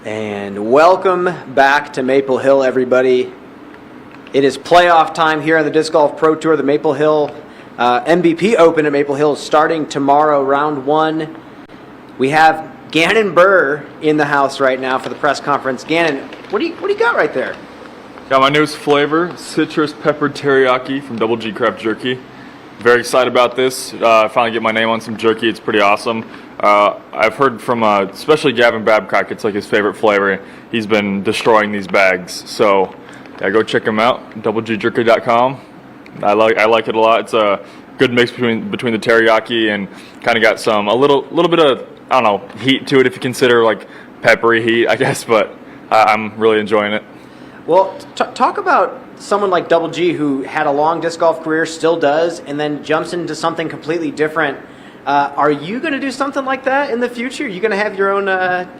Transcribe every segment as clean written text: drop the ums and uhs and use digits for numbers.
And welcome back to Maple Hill, everybody. It is playoff time here on the Disc Golf Pro Tour. The Maple Hill MVP Open at Maple Hill is starting tomorrow, round one. We have Gannon Buhr in the house right now for the press conference. Gannon, what do you got right there? Got my newest flavor, citrus peppered teriyaki from Double G Craft Jerky. Very excited about this. Finally get my name on some jerky. It's pretty awesome. I've heard from especially Gavin Babcock, it's like his favorite flavor. He's been destroying these bags. So yeah, go check him out, doublegjerky.com. I like it a lot. It's a good mix between the teriyaki and kind of got a little bit of, I don't know, heat to it if you consider like peppery heat, I guess, but I'm really enjoying it. Well, talk about someone like Double G who had a long disc golf career, still does, and then jumps into something completely different. Are you going to do something like that in the future? Are you going to have your own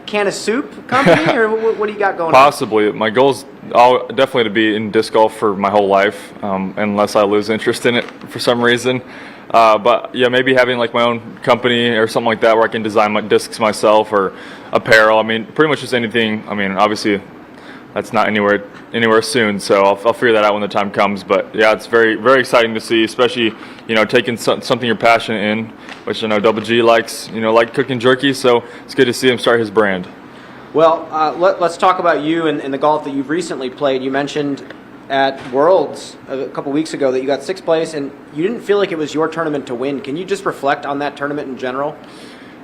can of soup company, or what do you got going Possibly. On? My goal is definitely to be in disc golf for my whole life, unless I lose interest in it for some reason. But yeah, maybe having like my own company or something like that where I can design my discs myself or apparel. I mean, pretty much just anything. I mean, obviously that's not anywhere soon, so I'll figure that out when the time comes. But yeah, it's very, very exciting to see, especially taking something you're passionate in, which I know Double G likes, like cooking jerky. So it's good to see him start his brand. Well, let's talk about you and the golf that you've recently played. You mentioned at Worlds a couple weeks ago that you got 6th place, and you didn't feel like it was your tournament to win. Can you just reflect on that tournament in general?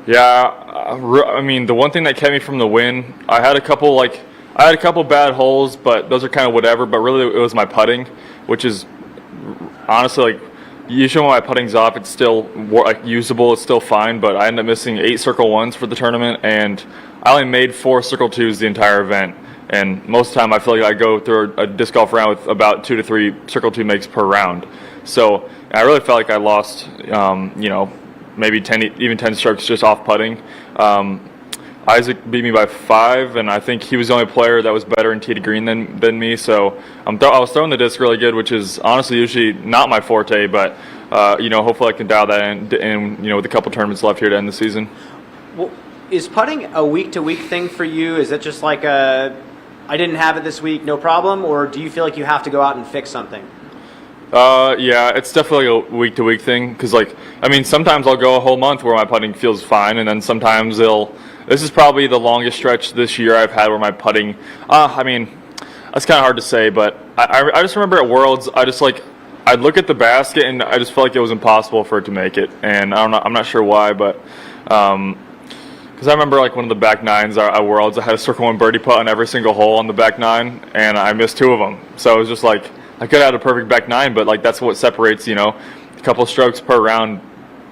Yeah, I mean, the one thing that kept me from the win, I had a couple bad holes, but those are kind of whatever. But really, it was my putting, which is honestly like usually when my putting's off, it's still like usable, it's still fine. But I ended up missing 8 circle 1s for the tournament, and I only made 4 circle 2s the entire event. And most of the time, I feel like I go through a disc golf round with about 2 to 3 circle 2 makes per round. So I really felt like I lost, maybe 10 strokes just off putting. Isaac beat me by 5, and I think he was the only player that was better in tee to green than me. So I was throwing the disc really good, which is honestly usually not my forte. But hopefully I can dial that in. With a couple tournaments left here to end the season. Well, is putting a week-to-week thing for you? Is it just like I didn't have it this week, no problem, or do you feel like you have to go out and fix something? Yeah, it's definitely a week-to-week thing because, sometimes I'll go a whole month where my putting feels fine, and then sometimes this is probably the longest stretch this year I've had where my putting, that's kind of hard to say, but I just remember at Worlds, I'd look at the basket and I just felt like it was impossible for it to make it, and I'm not sure why, but because I remember one of the back nines at Worlds, I had a circle 1 birdie putt on every single hole on the back 9, and I missed 2 of them, so it was just like I could have had a perfect back 9, but that's what separates, a couple strokes per round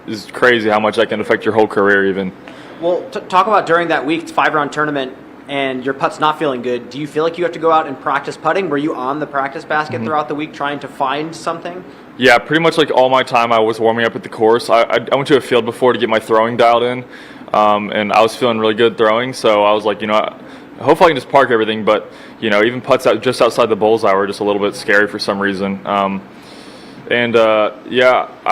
is crazy how much that can affect your whole career even. Well, talk about during that week, 5-round tournament, and your putt's not feeling good. Do you feel like you have to go out and practice putting? Were you on the practice basket throughout the week trying to find something? Yeah, pretty much all my time I was warming up at the course. I went to a field before to get my throwing dialed in, and I was feeling really good throwing, so I was like, hopefully I can just park everything, but, even putts out just outside the bullseye were just a little bit scary for some reason. I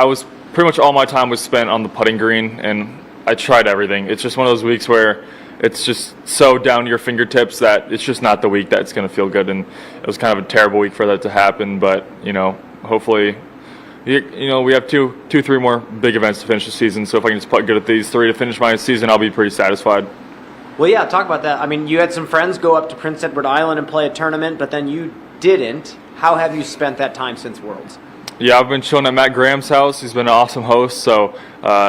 was pretty much all my time was spent on the putting green, and I tried everything. It's just one of those weeks where it's just so down to your fingertips that it's just not the week that's going to feel good, and it was kind of a terrible week for that to happen, but, hopefully, we have 3 more big events to finish the season, so if I can just putt good at these 3 to finish my season, I'll be pretty satisfied. Well, yeah, talk about that. I mean, you had some friends go up to Prince Edward Island and play a tournament, but then you didn't. How have you spent that time since Worlds? Yeah, I've been chilling at Matt Graham's house. He's been an awesome host, so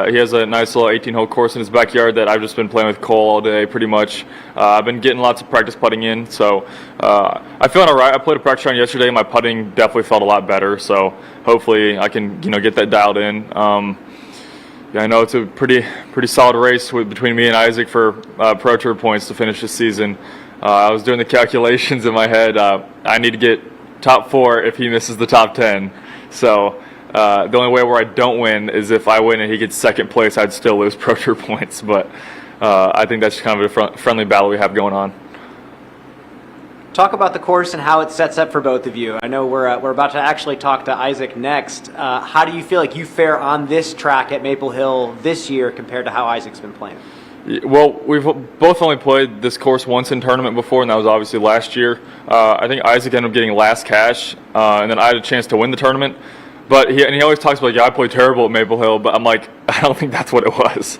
he has a nice little 18-hole course in his backyard that I've just been playing with Cole all day pretty much. I've been getting lots of practice putting in, so I feel all right. I played a practice round yesterday. My putting definitely felt a lot better, so hopefully I can get that dialed in. I know it's a pretty solid race between me and Isaac for Pro Tour points to finish this season. I was doing the calculations in my head. I need to get top 4 if he misses the top 10. So the only way where I don't win is if I win and he gets 2nd place, I'd still lose Pro Tour points. But I think that's kind of a friendly battle we have going on. Talk about the course and how it sets up for both of you. I know we're about to actually talk to Isaac next. How do you feel like you fare on this track at Maple Hill this year compared to how Isaac's been playing? Well, we've both only played this course once in tournament before, and that was obviously last year. I think Isaac ended up getting last cash, and then I had a chance to win the tournament. But he always talks about, yeah, I played terrible at Maple Hill, but I'm like, I don't think that's what it was.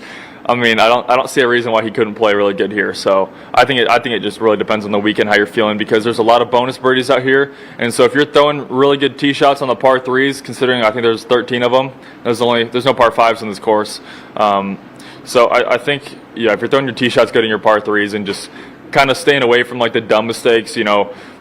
I mean, I don't see a reason why he couldn't play really good here. So I think it just really depends on the weekend how you're feeling, because there's a lot of bonus birdies out here, and so if you're throwing really good tee shots on the par threes, considering I think there's 13 of them, there's no par fives in this course. So I think, yeah, if you're throwing your tee shots good in your par threes and just kind of staying away from like the dumb mistakes,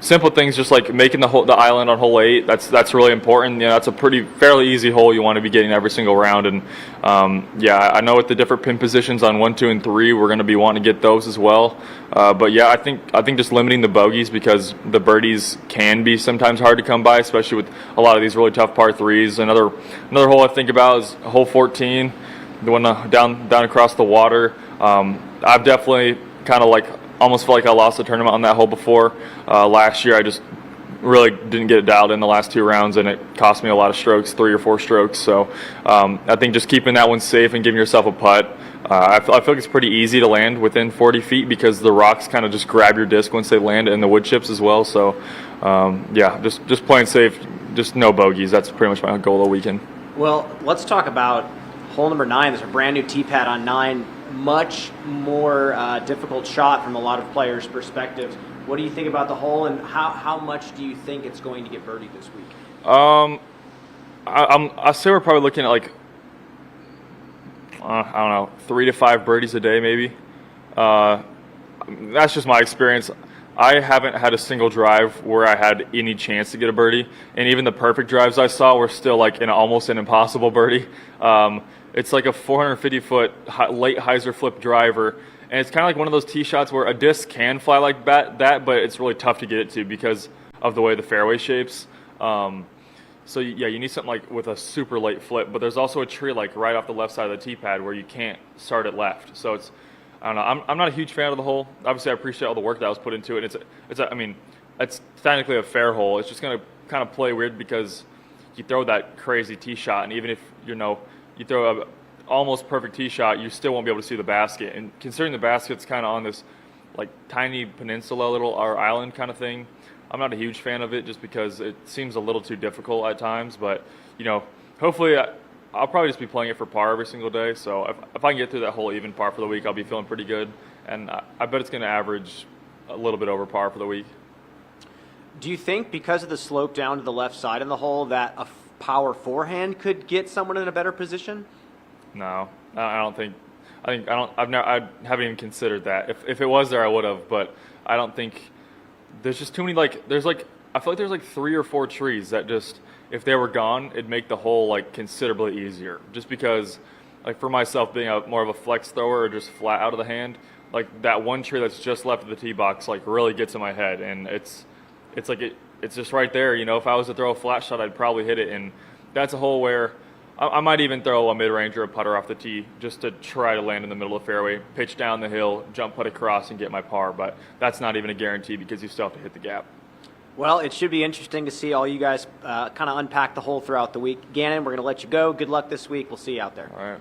simple things just like making the island on hole 8, that's really important. That's a fairly easy hole you want to be getting every single round. And I know with the different pin positions on 1, 2, and 3, we're going to be wanting to get those as well. But yeah, I think just limiting the bogeys, because the birdies can be sometimes hard to come by, especially with a lot of these really tough par threes. Another hole I think about is hole 14, the one down across the water. I've definitely kind of almost feel like I lost the tournament on that hole before. Last year I just really didn't get it dialed in the last 2 rounds, and it cost me a lot of strokes, 3 or 4 strokes. So I think just keeping that one safe and giving yourself a putt. I feel like it's pretty easy to land within 40 feet because the rocks kind of just grab your disc once they land, and the wood chips as well. So just playing safe, just no bogeys. That's pretty much my goal of the weekend. Well, let's talk about hole number 9. There's a brand new tee pad on 9. Much more difficult shot from a lot of players' perspectives. What do you think about the hole, and how much do you think it's going to get birdied this week? I say we're probably looking at I don't know, 3 to 5 birdies a day maybe. That's just my experience. I haven't had a single drive where I had any chance to get a birdie, and even the perfect drives I saw were still almost an impossible birdie. It's like a 450-foot late hyzer flip driver, and it's kind of like one of those tee shots where a disc can fly like that, but it's really tough to get it to because of the way the fairway shapes. So yeah, you need something with a super late flip, but there's also a tree right off the left side of the tee pad where you can't start it left. So I don't know. I'm not a huge fan of the hole. Obviously, I appreciate all the work that was put into it. It's technically a fair hole. It's just going to kind of play weird because you throw that crazy tee shot, and even if you throw a almost perfect tee shot, you still won't be able to see the basket. And considering the basket's kind of on this tiny peninsula, or island kind of thing, I'm not a huge fan of it just because it seems a little too difficult at times. But hopefully I'll probably just be playing it for par every single day. So if I can get through that whole even par for the week, I'll be feeling pretty good. And I bet it's going to average a little bit over par for the week. Do you think because of the slope down to the left side of the hole that a power forehand could get someone in a better position? No, I don't think. I haven't even considered that. If it was there, I would have. But I don't think. There's just too many. I feel like there's 3 or 4 trees that just, if they were gone, it'd make the hole considerably easier. Just because, for myself being more of a flex thrower or just flat out of the hand, that one tree that's just left of the tee box really gets in my head, and it's just right there. If I was to throw a flat shot, I'd probably hit it, and that's a hole where I might even throw a mid-range or a putter off the tee just to try to land in the middle of the fairway, pitch down the hill, jump putt across, and get my par. But that's not even a guarantee because you still have to hit the gap. Well, it should be interesting to see all you guys kind of unpack the hole throughout the week. Gannon, we're going to let you go. Good luck this week. We'll see you out there. All right.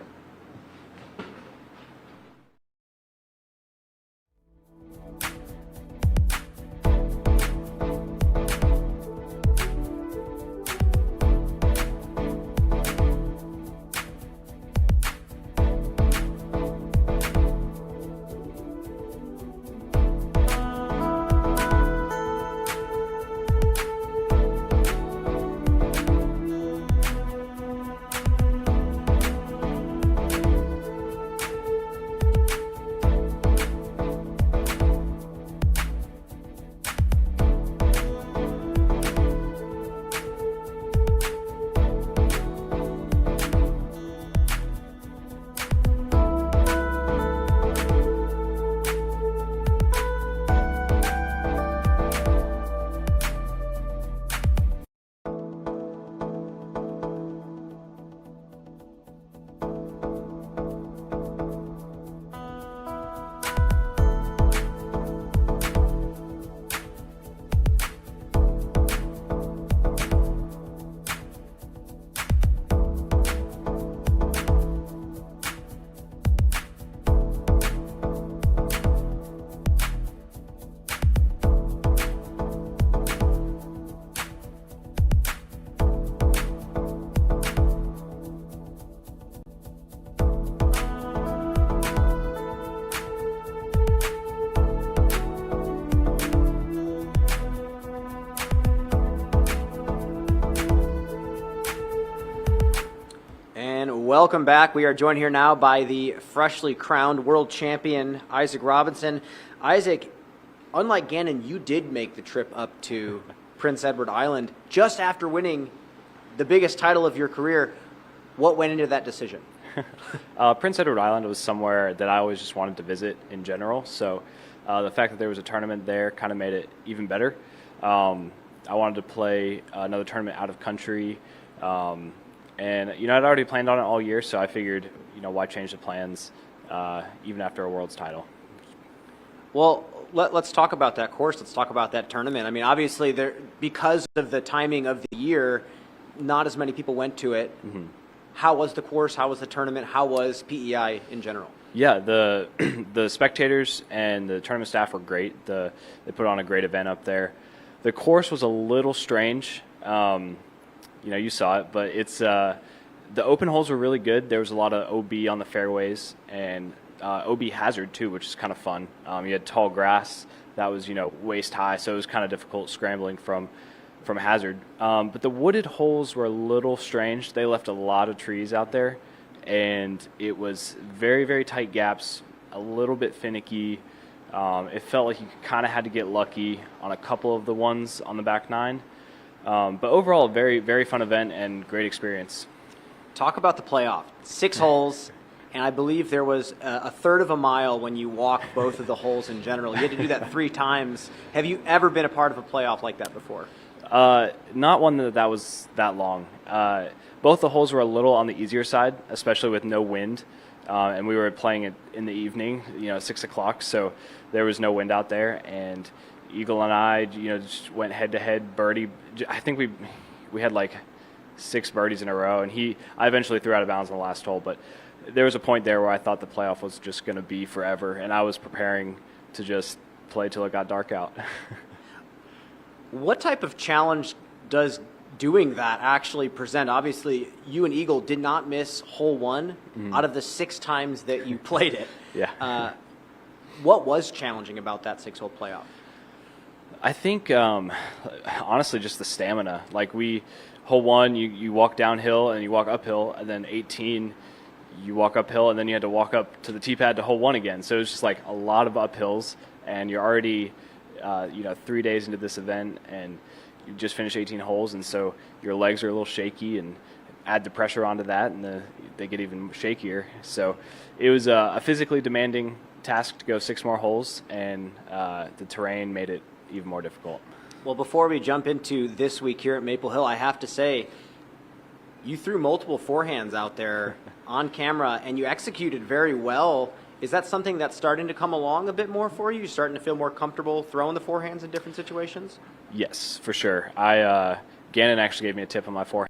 welcome back. We are joined here now by the freshly crowned world champion, Isaac Robinson. Isaac, unlike Gannon, you did make the trip up to Prince Edward Island just after winning the biggest title of your career. What went into that decision? Prince Edward Island was somewhere that I always just wanted to visit in general, so the fact that there was a tournament there kind of made it even better. I wanted to play another tournament out of country, and I'd already planned on it all year, so I figured, why change the plans even after a world's title. Well, let's talk about that course. Let's talk about that tournament. I mean, obviously, because of the timing of the year, not as many people went to it. Mm-hmm. How was the course? How was the tournament? How was PEI in general? Yeah, the the spectators and the tournament staff were great. They put on a great event up there. The course was a little strange. You saw it, but it's the open holes were really good. There was a lot of OB on the fairways and OB hazard too, which is kind of fun. You had tall grass that was waist high, so it was kind of difficult scrambling from hazard. But the wooded holes were a little strange. They left a lot of trees out there, and it was very, very tight gaps, a little bit finicky. It felt like you kind of had to get lucky on a couple of the ones on the back nine. But overall, a very, very fun event and great experience. Talk about the playoff. 6 holes, and I believe there was a third of a mile when you walk both of the holes in general. You had to do that 3 times. Have you ever been a part of a playoff like that before? Not one that was that long. Both the holes were a little on the easier side, especially with no wind. And we were playing it in the evening, 6 o'clock, so there was no wind out there. And Eagle and I, just went head-to-head birdie. I think we had like 6 birdies in a row, and I eventually threw out of bounds on the last hole. But there was a point there where I thought the playoff was just going to be forever, and I was preparing to just play till it got dark out. What type of challenge does doing that actually present? Obviously, you and Eagle did not miss hole 1 out of the 6 times that you played it. Yeah. What was challenging about that 6-hole playoff? I think, honestly, just the stamina. Like hole 1, you walk downhill and you walk uphill, and then 18, you walk uphill, and then you had to walk up to the tee pad to hole 1 again. So it was just like a lot of uphills, and you're already 3 days into this event, and you just finished 18 holes, and so your legs are a little shaky, and add the pressure onto that, and they get even shakier. So it was a physically demanding task to go 6 more holes, and the terrain made it even more difficult. Well, before we jump into this week here at Maple Hill, I have to say, you threw multiple forehands out there on camera, and you executed very well. Is that something that's starting to come along a bit more for you? You're starting to feel more comfortable throwing the forehands in different situations? Yes, for sure. Gannon actually gave me a tip on my forehand.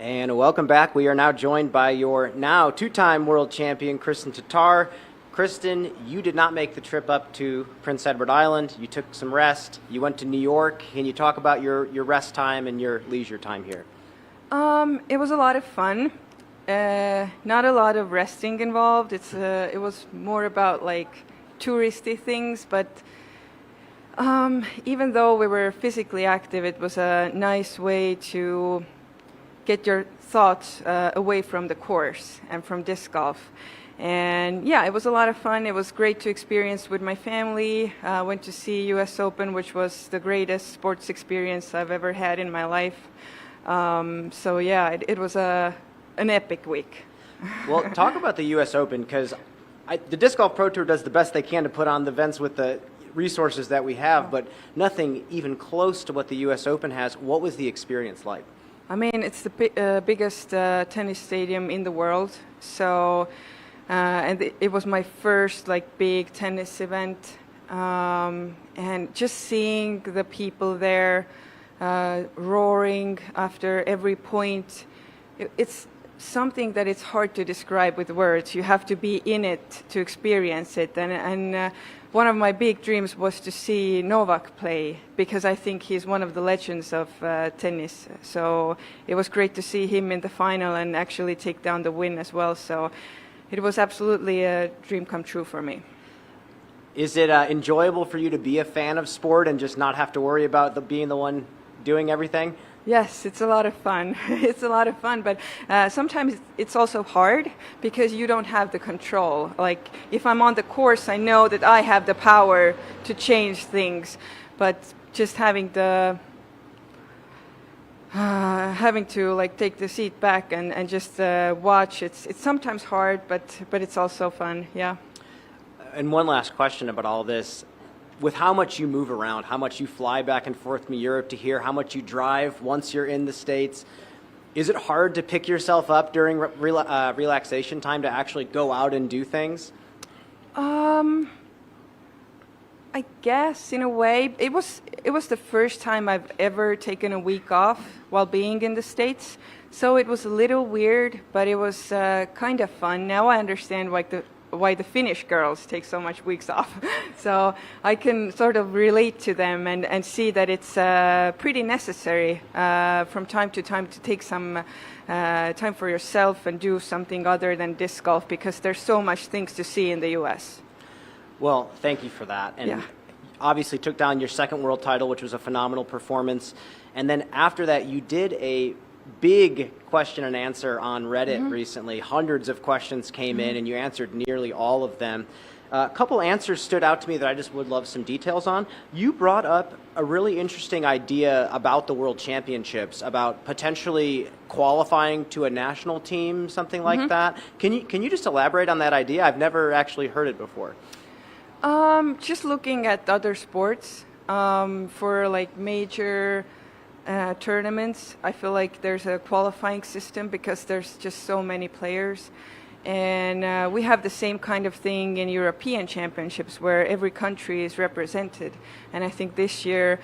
And welcome back. We are now joined by your now two-time world champion, Kristin Tattar. Kristin, you did not make the trip up to Prince Edward Island. You took some rest. You went to New York. Can you talk about your rest time and your leisure time here? It was a lot of fun. Not a lot of resting involved. It was more about like touristy things, but even though we were physically active, it was a nice way to get your thoughts away from the course and from disc golf. And yeah, it was a lot of fun. It was great to experience with my family. Went to see US Open, which was the greatest sports experience I've ever had in my life. So yeah, it was an epic week. Well, talk about the US Open, because the Disc Golf Pro Tour does the best they can to put on the events with the resources that we have, but nothing even close to what the US Open has. What was the experience like? I mean, it's the biggest tennis stadium in the world. So, and it was my first like big tennis event, and just seeing the people there roaring after every point, it's something that it's hard to describe with words. You have to be in it to experience it. And one of my big dreams was to see Novak play, because I think he's one of the legends of tennis. So it was great to see him in the final and actually take down the win as well. So it was absolutely a dream come true for me. Is it enjoyable for you to be a fan of sport and just not have to worry about being the one doing everything? Yes, it's a lot of fun. It's a lot of fun, but sometimes it's also hard because you don't have the control. Like if I'm on the course, I know that I have the power to change things, but just having to like take the seat back and just watch, it's sometimes hard, but it's also fun. Yeah. And one last question about all this. With how much you move around, how much you fly back and forth from Europe to here, how much you drive once you're in the States, is it hard to pick yourself up during relaxation time to actually go out and do things? I guess in a way it was the first time I've ever taken a week off while being in the States, so it was a little weird, but it was kind of fun. Now I understand why the Finnish girls take so much weeks off. So I can sort of relate to them and see that it's pretty necessary from time to time to take some time for yourself and do something other than disc golf, because there's so much things to see in the US. Well, thank you for that. And yeah. Obviously took down your second world title, which was a phenomenal performance. And then after that, you did a big question and answer on Reddit recently. Hundreds of questions came in, and you answered nearly all of them. A couple answers stood out to me that I just would love some details on. You brought up a really interesting idea about the World Championships, about potentially qualifying to a national team, something like that. Can you just elaborate on that idea? I've never actually heard it before. Just looking at other sports for like major tournaments, I feel like there's a qualifying system because there's just so many players. And we have the same kind of thing in European championships where every country is represented. And I think this year,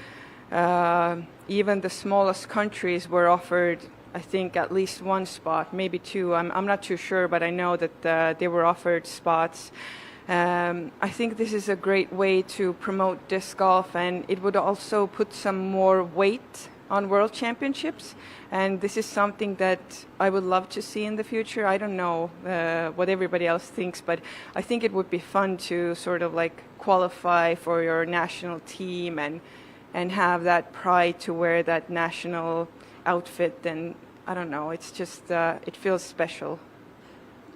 even the smallest countries were offered, I think, at least one spot, maybe two. I'm not too sure, but I know that they were offered spots. I think this is a great way to promote disc golf, and it would also put some more weight on World Championships, and this is something that I would love to see in the future. I don't know what everybody else thinks, but I think it would be fun to sort of like qualify for your national team and have that pride to wear that national outfit, and I don't know, it's just it feels special.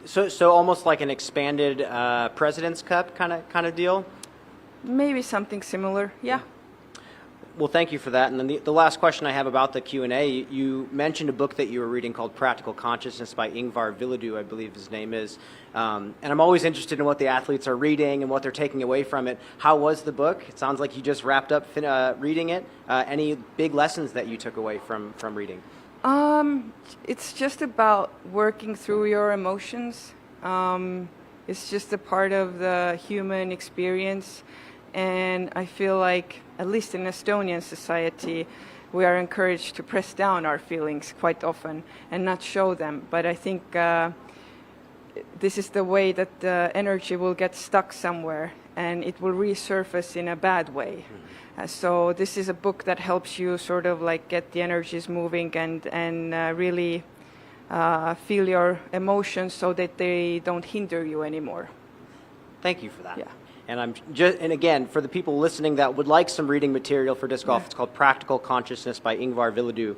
So almost like an expanded President's Cup kind of deal? Maybe something similar, yeah. Well, thank you for that. And then the last question I have about the Q&A, you mentioned a book that you were reading called Practical Consciousness by Ingvar Villadew, I believe his name is. And I'm always interested in what the athletes are reading and what they're taking away from it. How was the book? It sounds like you just wrapped up reading it. Any big lessons that you took away from reading? It's just about working through your emotions. It's just a part of the human experience. And I feel like, at least in Estonian society, we are encouraged to press down our feelings quite often and not show them. But I think this is the way that the energy will get stuck somewhere and it will resurface in a bad way. So this is a book that helps you sort of like get the energies moving and really feel your emotions so that they don't hinder you anymore. Thank you for that. Yeah. And again, for the people listening that would like some reading material for disc golf, it's called Practical Consciousness by Ingvar Villadue.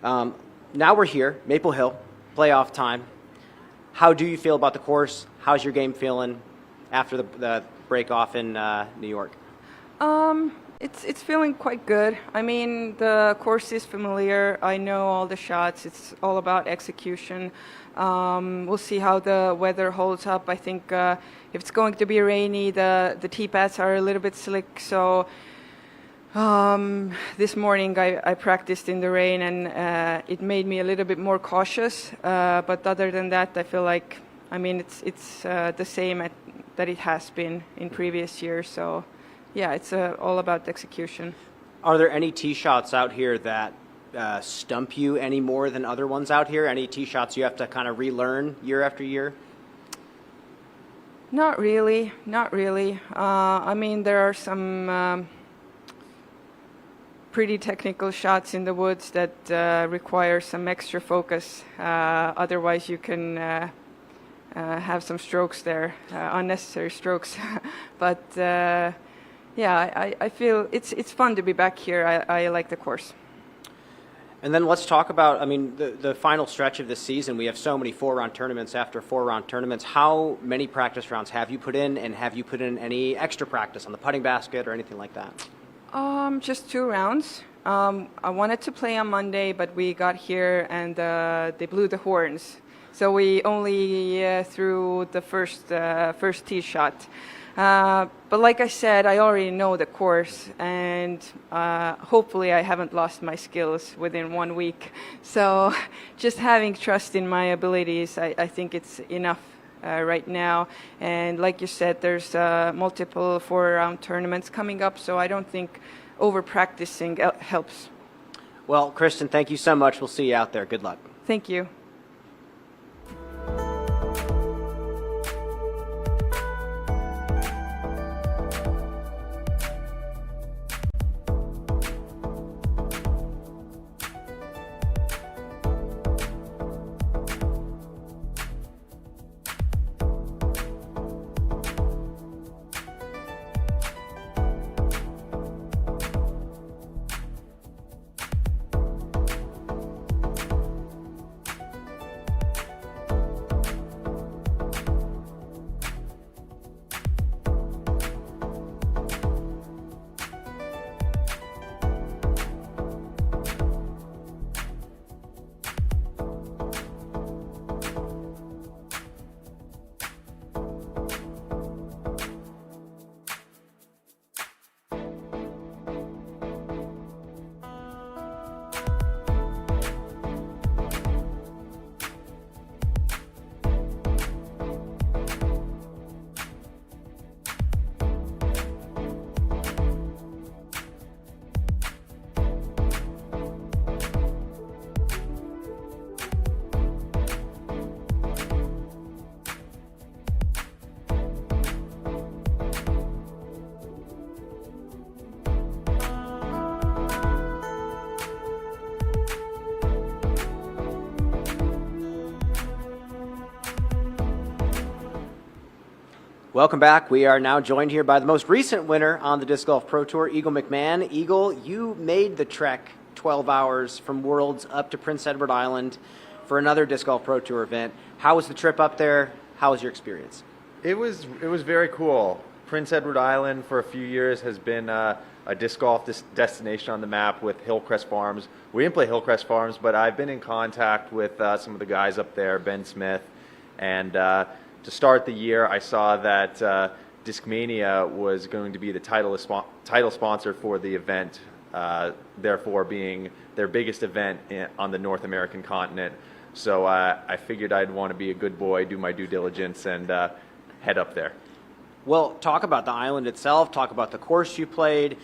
Now we're here, Maple Hill, playoff time. How do you feel about the course? How's your game feeling after the break off in New York? It's feeling quite good. I mean, the course is familiar. I know all the shots. It's all about execution. We'll see how the weather holds up. I think if it's going to be rainy, the tee pads are a little bit slick. So this morning I practiced in the rain, and it made me a little bit more cautious. But other than that, I feel like, I mean, it's the same that it has been in previous years. So yeah, it's all about execution. Are there any tee shots out here that stump you any more than other ones out here? Any tee shots you have to kind of relearn year after year? Not really. I mean, there are some pretty technical shots in the woods that require some extra focus. Otherwise, you can have some strokes there, unnecessary strokes. But yeah, I feel it's fun to be back here. I like the course. And then let's talk about, I mean, the final stretch of this season. We have so many 4-round tournaments after 4-round tournaments. How many practice rounds have you put in, and have you put in any extra practice on the putting basket or anything like that? Just 2 rounds. I wanted to play on Monday, but we got here and they blew the horns. So we only threw the first tee shot. But like I said, I already know the course, and hopefully I haven't lost my skills within 1 week. So just having trust in my abilities, I think it's enough right now. And like you said, there's multiple 4-round tournaments coming up, so I don't think over-practicing helps. Well, Kristin, thank you so much. We'll see you out there. Good luck. Thank you. Welcome back. We are now joined here by the most recent winner on the Disc Golf Pro Tour, Eagle McMahon. Eagle, you made the trek 12 hours from Worlds up to Prince Edward Island for another Disc Golf Pro Tour event. How was the trip up there? How was your experience? It was very cool. Prince Edward Island for a few years has been a disc golf destination on the map with Hillcrest Farms. We didn't play Hillcrest Farms, but I've been in contact with some of the guys up there, Ben Smith, and to start the year, I saw that Discmania was going to be the title sponsor for the event, therefore being their biggest event on the North American continent. So I figured I'd want to be a good boy, do my due diligence, and head up there. Well, talk about the island itself, talk about the course you played.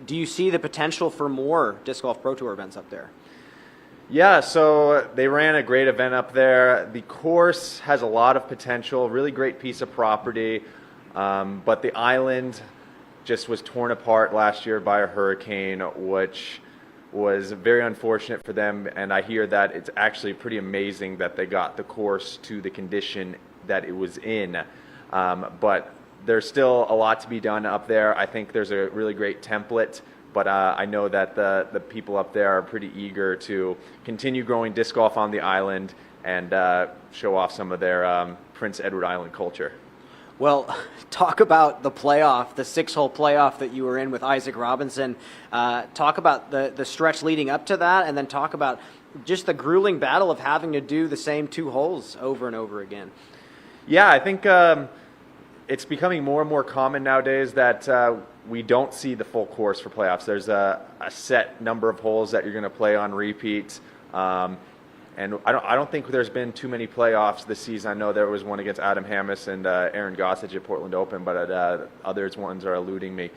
Do you see the potential for more Disc Golf Pro Tour events up there? Yeah, so they ran a great event up there. The course has a lot of potential, really great piece of property, but the island just was torn apart last year by a hurricane, which was very unfortunate for them, and I hear that it's actually pretty amazing that they got the course to the condition that it was in. But there's still a lot to be done up there. I think there's a really great template, but I know that the people up there are pretty eager to continue growing disc golf on the island and show off some of their Prince Edward Island culture. Well, talk about the playoff, the 6-hole playoff that you were in with Isaac Robinson. Talk about the stretch leading up to that, and then talk about just the grueling battle of having to do the same 2 holes over and over again. Yeah, I think it's becoming more and more common nowadays that we don't see the full course for playoffs. There's a set number of holes that you're going to play on repeat. And I don't think there's been too many playoffs this season. I know there was one against Adam Hammis and Aaron Gossage at Portland Open, but others ones are eluding me.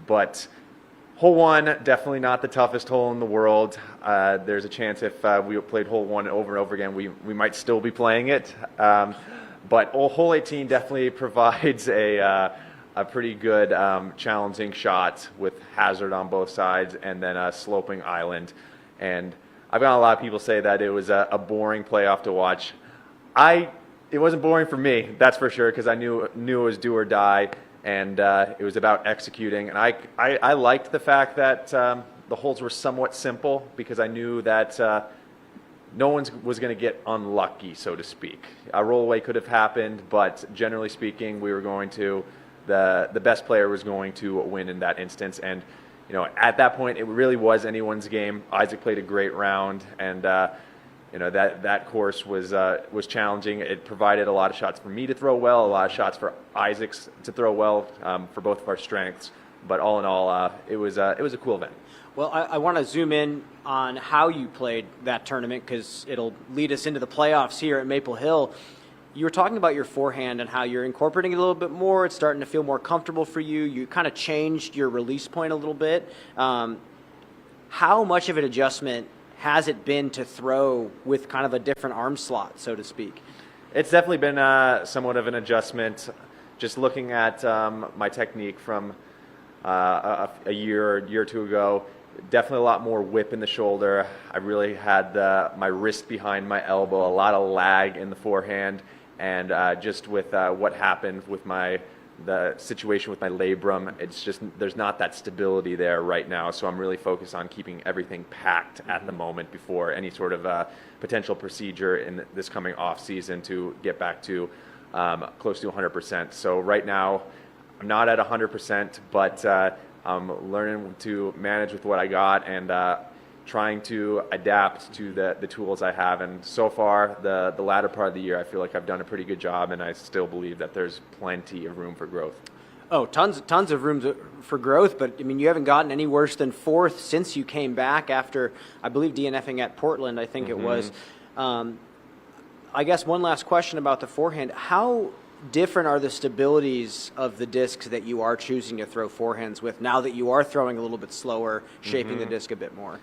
But hole 1, definitely not the toughest hole in the world. There's a chance if we played hole 1 over and over again, we might still be playing it. But hole 18 definitely provides a pretty good challenging shot with hazard on both sides and then a sloping island. And I've got a lot of people say that it was a boring playoff to watch. It wasn't boring for me, that's for sure, because I knew it was do or die, and it was about executing. And I liked the fact that the holes were somewhat simple, because I knew that no one was going to get unlucky, so to speak. A roll away could have happened, but generally speaking, the best player was going to win in that instance. And at that point, it really was anyone's game. Isaac played a great round, and that course was challenging. It provided a lot of shots for me to throw well, a lot of shots for Isaac to throw well, for both of our strengths. But all in all, it was a cool event. Well, I want to zoom in on how you played that tournament, because it'll lead us into the playoffs here at Maple Hill. You were talking about your forehand and how you're incorporating it a little bit more. It's starting to feel more comfortable for you. You kind of changed your release point a little bit. How much of an adjustment has it been to throw with kind of a different arm slot, so to speak? It's definitely been somewhat of an adjustment. Just looking at my technique from a year or two ago, definitely a lot more whip in the shoulder. I really had my wrist behind my elbow, a lot of lag in the forehand. And just with what happened with the situation with my labrum, it's just there's not that stability there right now. So I'm really focused on keeping everything packed at the moment before any sort of potential procedure in this coming off season to get back to close to 100%. So right now, I'm not at 100%, but I'm learning to manage with what I got and trying to adapt to the tools I have. And so far, the latter part of the year, I feel like I've done a pretty good job, and I still believe that there's plenty of room for growth. Oh, tons of room for growth, but I mean, you haven't gotten any worse than 4th since you came back after, I believe, DNFing at Portland, I think it was. I guess one last question about the forehand. How different are the stabilities of the discs that you are choosing to throw forehands with now that you are throwing a little bit slower, shaping the disc a bit more?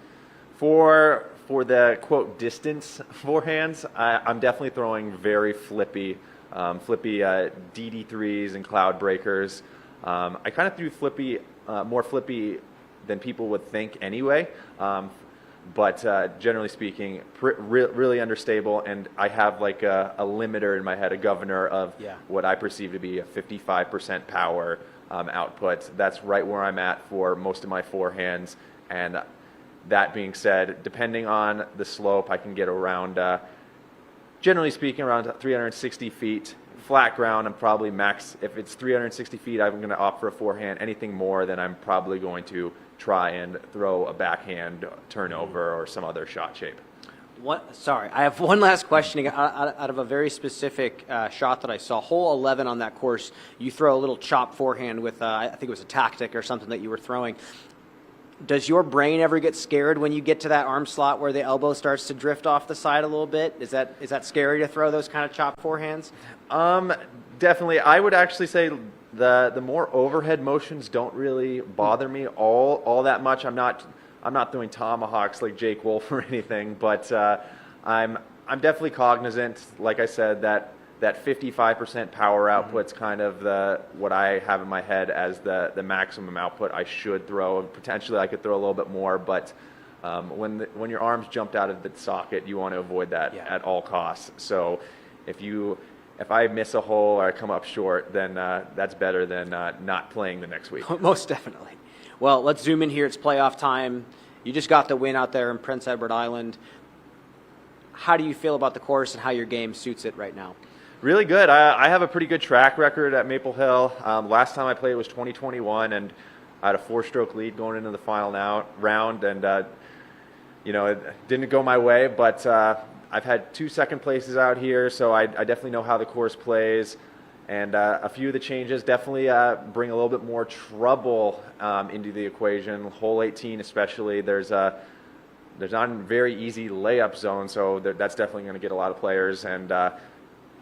For the, quote, distance forehands, I'm definitely throwing very flippy DD3s and cloud breakers. I kind of threw more flippy than people would think anyway, but generally speaking, really understable, and I have like a limiter in my head, a governor of what I perceive to be a 55% power output. That's right where I'm at for most of my forehands, and that being said, depending on the slope, I can get around, generally speaking, around 360 feet. Flat ground, I'm probably max. If it's 360 feet, I'm going to opt for a forehand. Anything more, then I'm probably going to try and throw a backhand turnover or some other shot shape. Sorry, I have one last question out of a very specific shot that I saw. Hole 11 on that course, you throw a little chop forehand with, I think it was a tactic or something that you were throwing. Does your brain ever get scared when you get to that arm slot where the elbow starts to drift off the side a little bit? Is that scary to throw those kind of chop forehands? Definitely. I would actually say The more overhead motions don't really bother me all that much. I'm not throwing tomahawks like Jake Wolf or anything, but I'm definitely cognizant, like I said, that 55% power output's kind of what I have in my head as the maximum output I should throw. Potentially I could throw a little bit more, but when your arms jumped out of the socket, you want to avoid that at all costs. So if I miss a hole or I come up short, then that's better than not playing the next week. Most definitely. Well, let's zoom in here. It's playoff time. You just got the win out there in Prince Edward Island. How do you feel about the course and how your game suits it right now? Really good. I have a pretty good track record at Maple Hill. Last time I played was 2021, and I had a 4-stroke lead going into the final round, and it didn't go my way, but I've had 2 second places out here, so I definitely know how the course plays, and a few of the changes definitely bring a little bit more trouble into the equation. Hole 18 especially, there's not a very easy layup zone, so that's definitely going to get a lot of players, and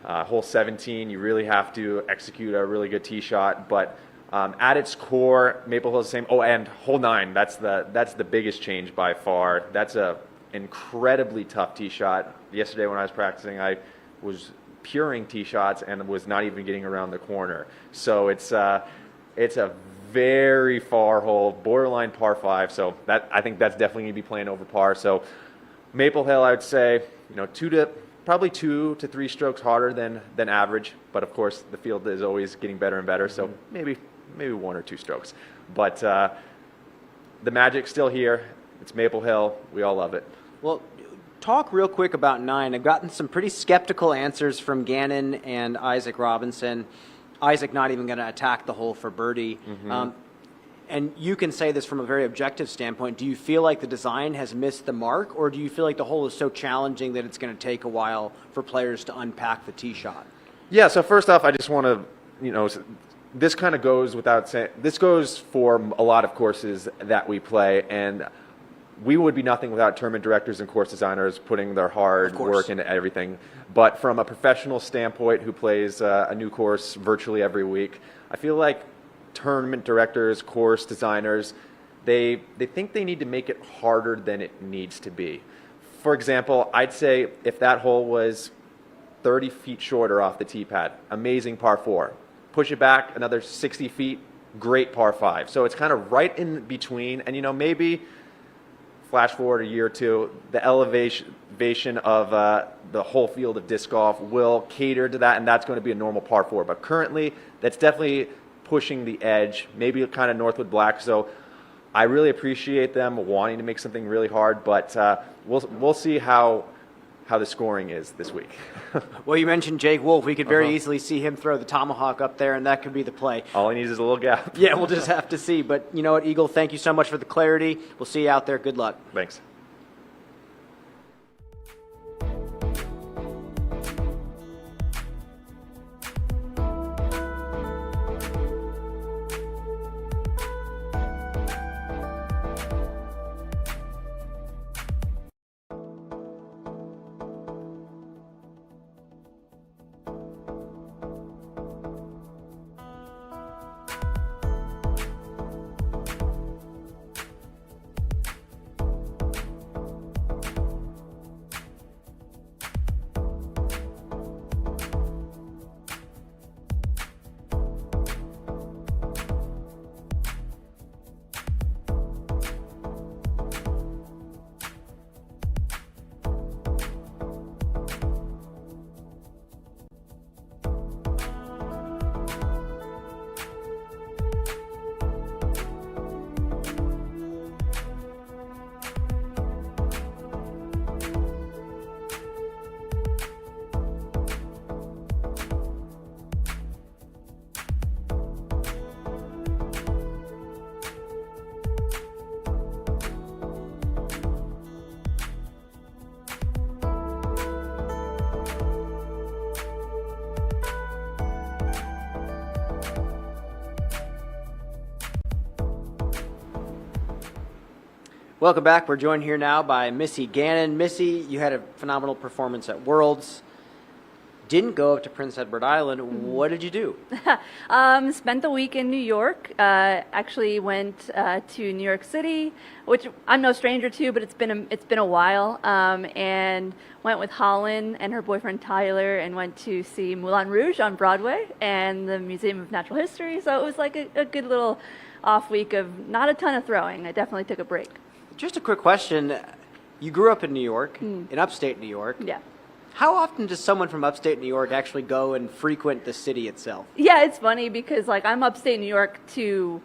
hole 17, you really have to execute a really good tee shot, but at its core, Maple Hill is the same. Oh, and hole 9, that's the biggest change by far. That's a incredibly tough tee shot. Yesterday when I was practicing, I was puring tee shots and was not even getting around the corner. So it's a very far hole, borderline par 5. So I think that's definitely going to be playing over par. So Maple Hill, I would say, probably 2 to 3 strokes harder than average. But of course, the field is always getting better and better. So maybe 1 or 2 strokes. But the magic's still here. It's Maple Hill. We all love it. Well, talk real quick about 9. I've gotten some pretty skeptical answers from Gannon and Isaac Robinson. Isaac not even going to attack the hole for birdie. And you can say this from a very objective standpoint. Do you feel like the design has missed the mark, or do you feel like the hole is so challenging that it's going to take a while for players to unpack the tee shot? Yeah, so first off, I just want to, this kind of goes without saying, this goes for a lot of courses that we play, and we would be nothing without tournament directors and course designers putting their hard work into everything. But from a professional standpoint who plays a new course virtually every week, I feel like tournament directors, course designers, they think they need to make it harder than it needs to be. For example, I'd say if that hole was 30 feet shorter off the tee pad, amazing par 4. Push it back another 60 feet, great par 5. So it's kind of right in between, and maybe flash forward a year or two, the elevation of the whole field of disc golf will cater to that, and that's going to be a normal par 4. But currently, that's definitely pushing the edge, maybe kind of Northwood Black. So I really appreciate them wanting to make something really hard, but we'll see how the scoring is this week. Well, you mentioned Jake Wolf. We could very easily see him throw the tomahawk up there, and that could be the play. All he needs is a little gap. Yeah, we'll just have to see. But you know what, Eagle, thank you so much for the clarity. We'll see you out there. Good luck. Thanks. Welcome back. We're joined here now by Missy Gannon. Missy, you had a phenomenal performance at Worlds. didn't go up to Prince Edward Island. What did you do? Spent the week in New York. Actually went to New York City, which I'm no stranger to, but it's been a while. And went with Holland and her boyfriend Tyler, and went to see Moulin Rouge on Broadway and the Museum of Natural History. So it was like a good little off week of not a ton of throwing. I definitely took a break. Just a quick question. You grew up in New York, in upstate New York. Yeah. How often does someone from upstate New York actually go and frequent the city itself? Yeah, it's funny because like I'm upstate New York to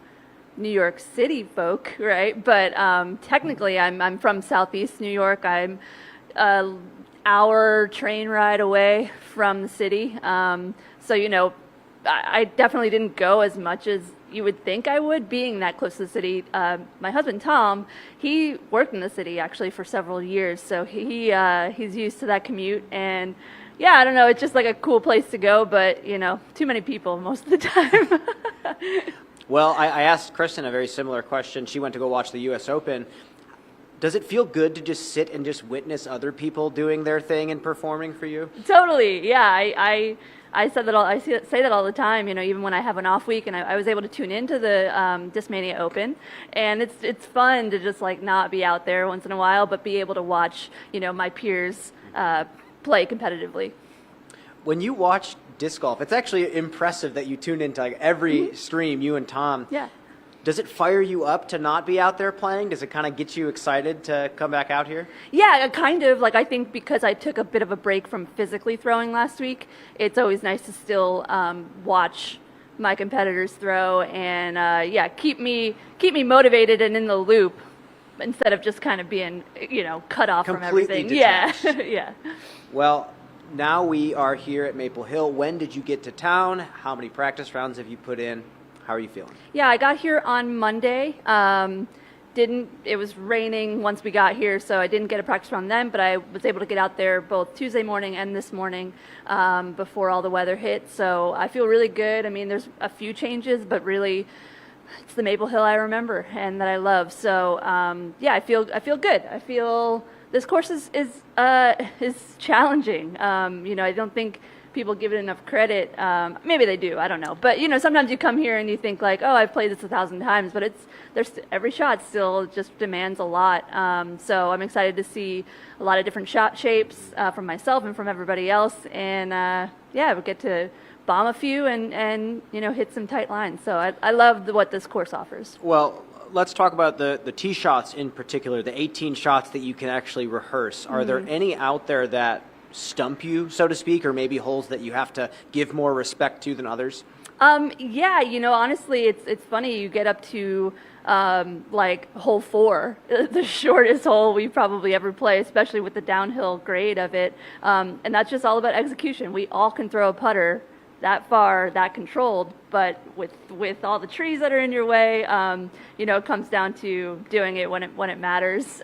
New York City folk, right? But technically I'm from Southeast New York. I'm an hour train ride away from the city. So, you know, I definitely didn't go as much as you would think I would, being that close to the city. My husband, Tom, he worked in the city actually for several years, so he's used to that commute. And yeah, I don't know, it's just like a cool place to go, but, you know, too many people most of the time. Well, I asked Kristin a very similar question. She went to go watch the U.S. Open. Does it feel good to just sit and just witness other people doing their thing and performing for you? Totally, yeah. I said that I say that all the time. You know, even when I have an off week, and I was able to tune into the Discmania Open, and it's fun to just like not be out there once in a while, but be able to watch, you know, my peers play competitively. When you watch disc golf, it's actually impressive that you tune into like every stream, you and Tom. Yeah. Does it fire you up to not be out there playing? Does it kind of get you excited to come back out here? Yeah, kind of. Like, I think because I took a bit of a break from physically throwing last week, it's always nice to still watch my competitors throw and, yeah, keep me motivated and in the loop instead of just kind of being, you know, cut off Completely from everything. detached. Yeah, yeah. Well, now we are here at Maple Hill. When did you get to town? How many practice rounds have you put in? How are you feeling? Yeah, I got here on Monday. It was raining once we got here, so I didn't get a practice round then, but I was able to get out there both Tuesday morning and this morning before all the weather hit. So I feel really good. I mean, there's a few changes, but really it's the Maple Hill I remember and that I love. So yeah, I feel good. I feel this course is challenging. You know, I don't think people give it enough credit. Maybe they do, I don't know. But, you know, sometimes you come here and you think like, oh, I've played this 1,000 times, but every shot still just demands a lot. So I'm excited to see a lot of different shot shapes from myself and from everybody else. And yeah, we'll get to bomb a few and you know, hit some tight lines. So I love what this course offers. Well, let's talk about the tee shots in particular, the 18 shots that you can actually rehearse. Are there any out there that stump you, so to speak, or maybe holes that you have to give more respect to than others? Yeah, you know, honestly, it's funny. You get up to like hole 4, the shortest hole we probably ever play, especially with the downhill grade of it. And that's just all about execution. We all can throw a putter that far, that controlled, but with all the trees that are in your way, you know, it comes down to doing it when it matters.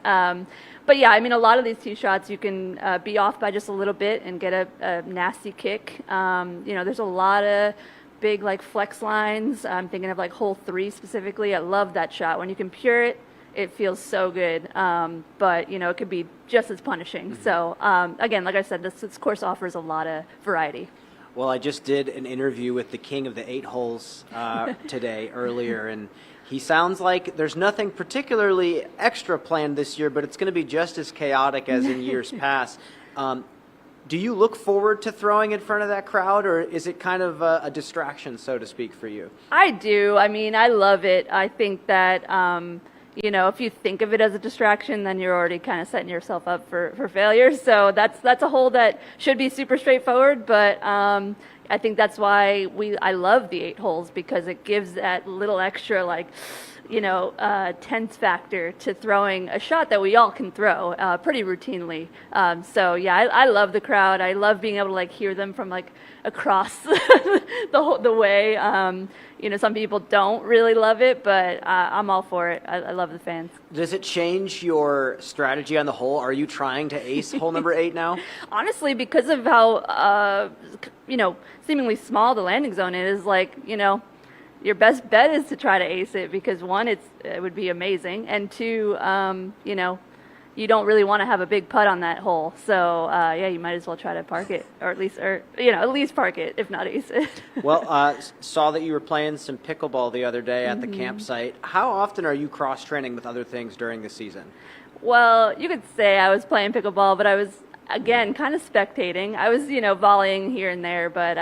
But yeah, I mean, a lot of these tee shots you can be off by just a little bit and get a nasty kick. You know, there's a lot of big like flex lines. I'm thinking of like hole 3 specifically. I love that shot. When you can pure it, it feels so good. But you know, it could be just as punishing. So again, like I said, this course offers a lot of variety. Well, I just did an interview with the king of the 8 holes today earlier, and he sounds like there's nothing particularly extra planned this year, but it's going to be just as chaotic as in years past. Do you look forward to throwing in front of that crowd, or is it kind of a distraction, so to speak, for you? I do. I mean, I love it. I think that, you know, if you think of it as a distraction, then you're already kind of setting yourself up for failure. So that's a hole that should be super straightforward, but I think that's why I love the 8 holes, because it gives that little extra, like, you know, tense factor to throwing a shot that we all can throw pretty routinely. So yeah, I love the crowd. I love being able to like hear them from like across the way. You know, some people don't really love it, but I'm all for it. I love the fans. Does it change your strategy on the hole? Are you trying to ace hole number 8 now? Honestly, because of how, you know, seemingly small the landing zone is, like, you know, your best bet is to try to ace it, because 1, it would be amazing, and 2, you know, you don't really want to have a big putt on that hole. So yeah, you might as well try to park it, or at least park it, if not ace it. Well, saw that you were playing some pickleball the other day at the campsite. How often are you cross-training with other things during the season? Well, you could say I was playing pickleball, but I was, again, kind of spectating. I was, volleying here and there, but,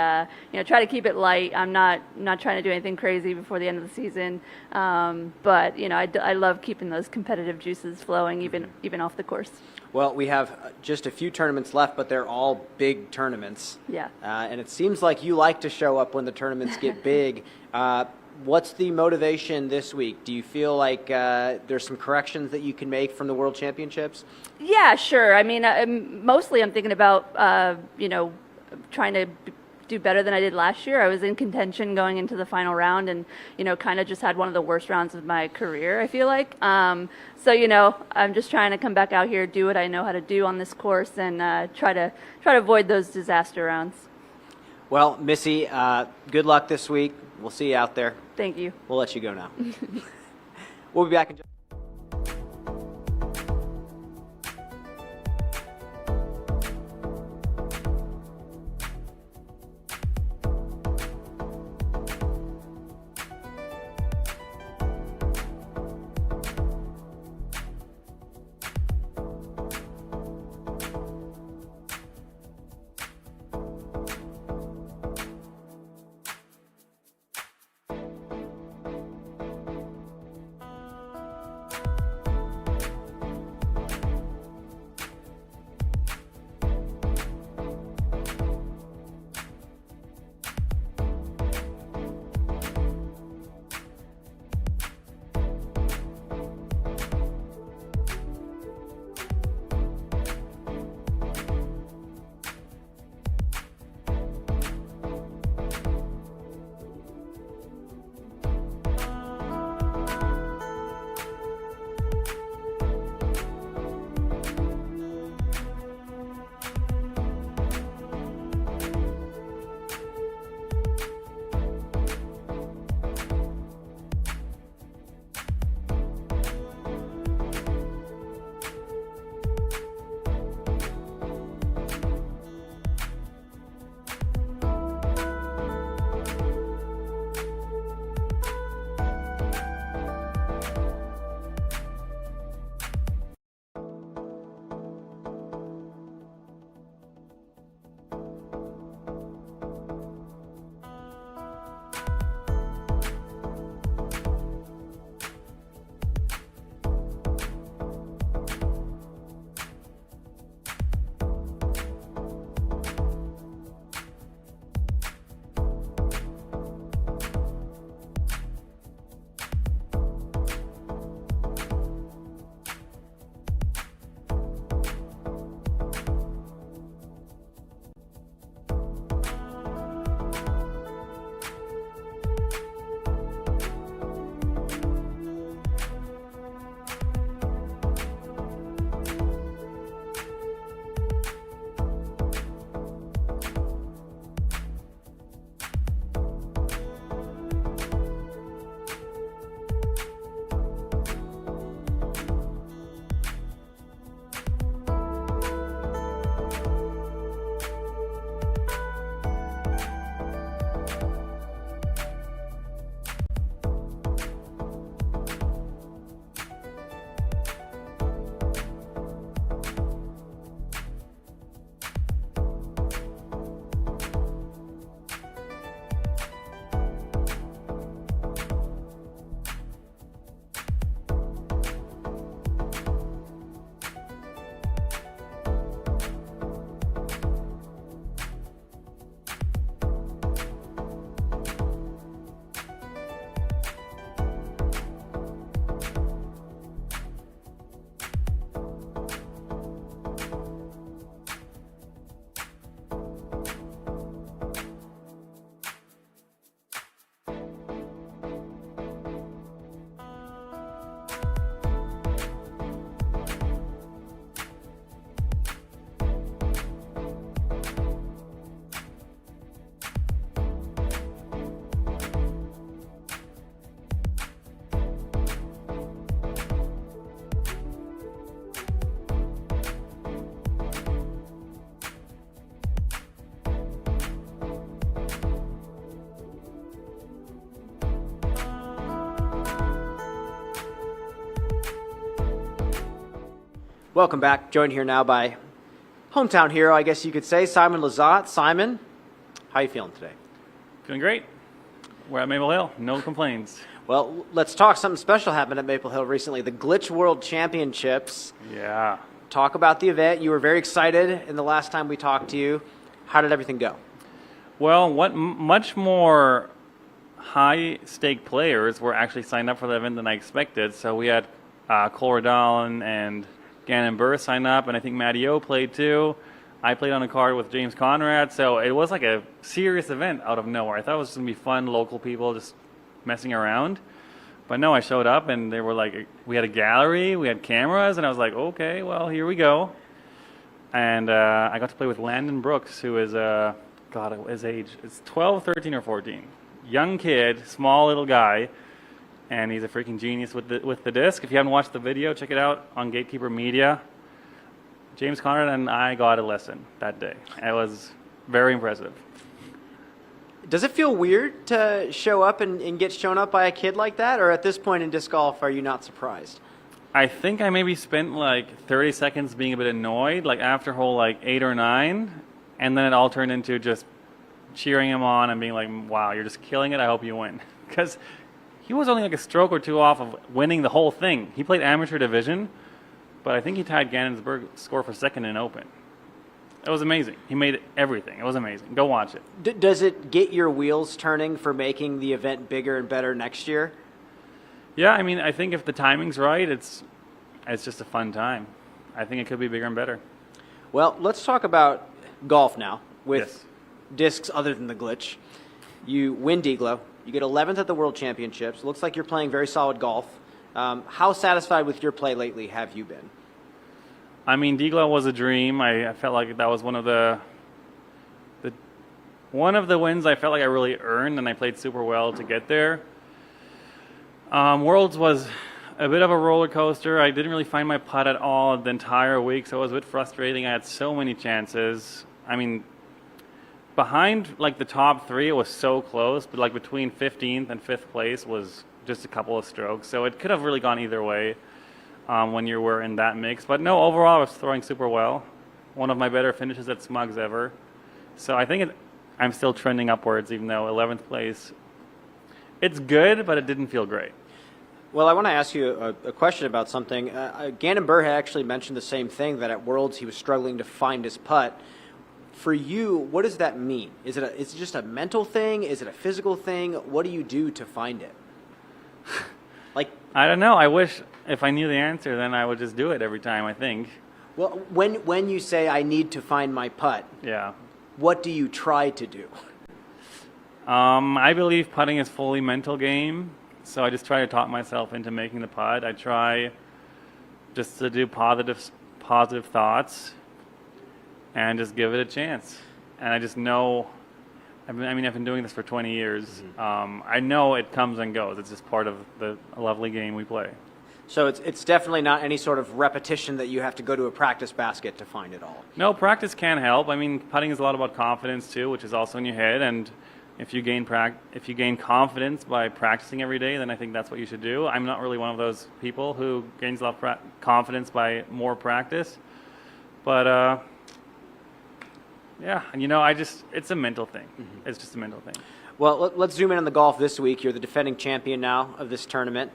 try to keep it light. I'm not trying to do anything crazy before the end of the season. But, I love keeping those competitive juices flowing, even off the course. Well, we have just a few tournaments left, but they're all big tournaments. Yeah. And it seems like you like to show up when the tournaments get big. What's the motivation this week? Do you feel like there's some corrections that you can make from the World Championships? Yeah, sure. I mean, mostly I'm thinking about, trying to do better than I did last year. I was in contention going into the final round and, kind of just had one of the worst rounds of my career, I feel like. So, I'm just trying to come back out here, do what I know how to do on this course and try to avoid those disaster rounds. Well, Missy, good luck this week. We'll see you out there. Thank you. We'll let you go now. We'll be back in just Welcome back. Joined here now by hometown hero, I guess you could say, Simon Lizotte. Simon, how you feeling today? Feeling great. We're at Maple Hill. No complaints. Well, let's talk. Something special happened at Maple Hill recently. The Glitch World Championships. Yeah. Talk about the event. You were very excited in the last time we talked to you. How did everything go? Well, what much more high-stake players were actually signed up for the event than I expected. So we had Cole Redallen and Gannon Buhr sign up, and I think Matty O played too. I played on a card with James Conrad, so it was like a serious event out of nowhere. I thought it was going to be fun, local people just messing around. But no, I showed up, and they were like, we had a gallery, we had cameras, and I was like, okay, well, here we go. And I got to play with Landon Brooks, who is, God, his age, it's 12, 13, or 14. Young kid, small little guy, and he's a freaking genius with the disc. If you haven't watched the video, check it out on Gatekeeper Media. James Conrad and I got a lesson that day. It was very impressive. Does it feel weird to show up and get shown up by a kid like that? Or at this point in disc golf, are you not surprised? I think I maybe spent like 30 seconds being a bit annoyed, like after hole like 8 or 9, and then it all turned into just cheering him on and being like, wow, you're just killing it, I hope you win. Because he was only like a stroke or two off of winning the whole thing. He played amateur division, but I think he tied Gannon Buhr's score for second in Open. It was amazing. He made everything. It was amazing. Go watch it. Does it get your wheels turning for making the event bigger and better next year? Yeah, I mean, I think if the timing's right, it's just a fun time. I think it could be bigger and better. Well, let's talk about golf now with Yes. discs other than the Glitch. You win Deglo. You get 11th at the World Championships. Looks like you're playing very solid golf. How satisfied with your play lately have you been? I mean, Deglo was a dream. I felt like that was one of the wins I felt like I really earned, and I played super well to get there. Worlds was a bit of a roller coaster. I didn't really find my putt at all the entire week, so it was a bit frustrating. I had so many chances. I mean, behind like the top 3, it was so close, but like between 15th and 5th place was just a couple of strokes, so it could have really gone either way when you were in that mix. But no, overall, I was throwing super well. One of my better finishes at Smugs ever. So I think I'm still trending upwards, even though 11th place, it's good, but it didn't feel great. Well, I want to ask you a question about something. Gannon Buhr had actually mentioned the same thing, that at Worlds he was struggling to find his putt. For you, what does that mean? Is it just a mental thing? Is it a physical thing? What do you do to find it? Like, I don't know. I wish if I knew the answer, then I would just do it every time, I think. well, when you say I need to find my putt, Yeah. what do you try to do? I believe putting is fully mental game, so I just try to talk myself into making the putt. I try just to do positive thoughts and just give it a chance. And I just know, I've been doing this for 20 years. I know it comes and goes. It's just part of the lovely game we play. So it's definitely not any sort of repetition that you have to go to a practice basket to find it all. No, practice can help. I mean, putting is a lot about confidence too, which is also in your head. And if you gain confidence by practicing every day, then I think that's what you should do. I'm not really one of those people who gains a lot of confidence by more practice. But yeah, and it's a mental thing. It's just a mental thing. Well, let's zoom in on the golf this week. You're the defending champion now of this tournament.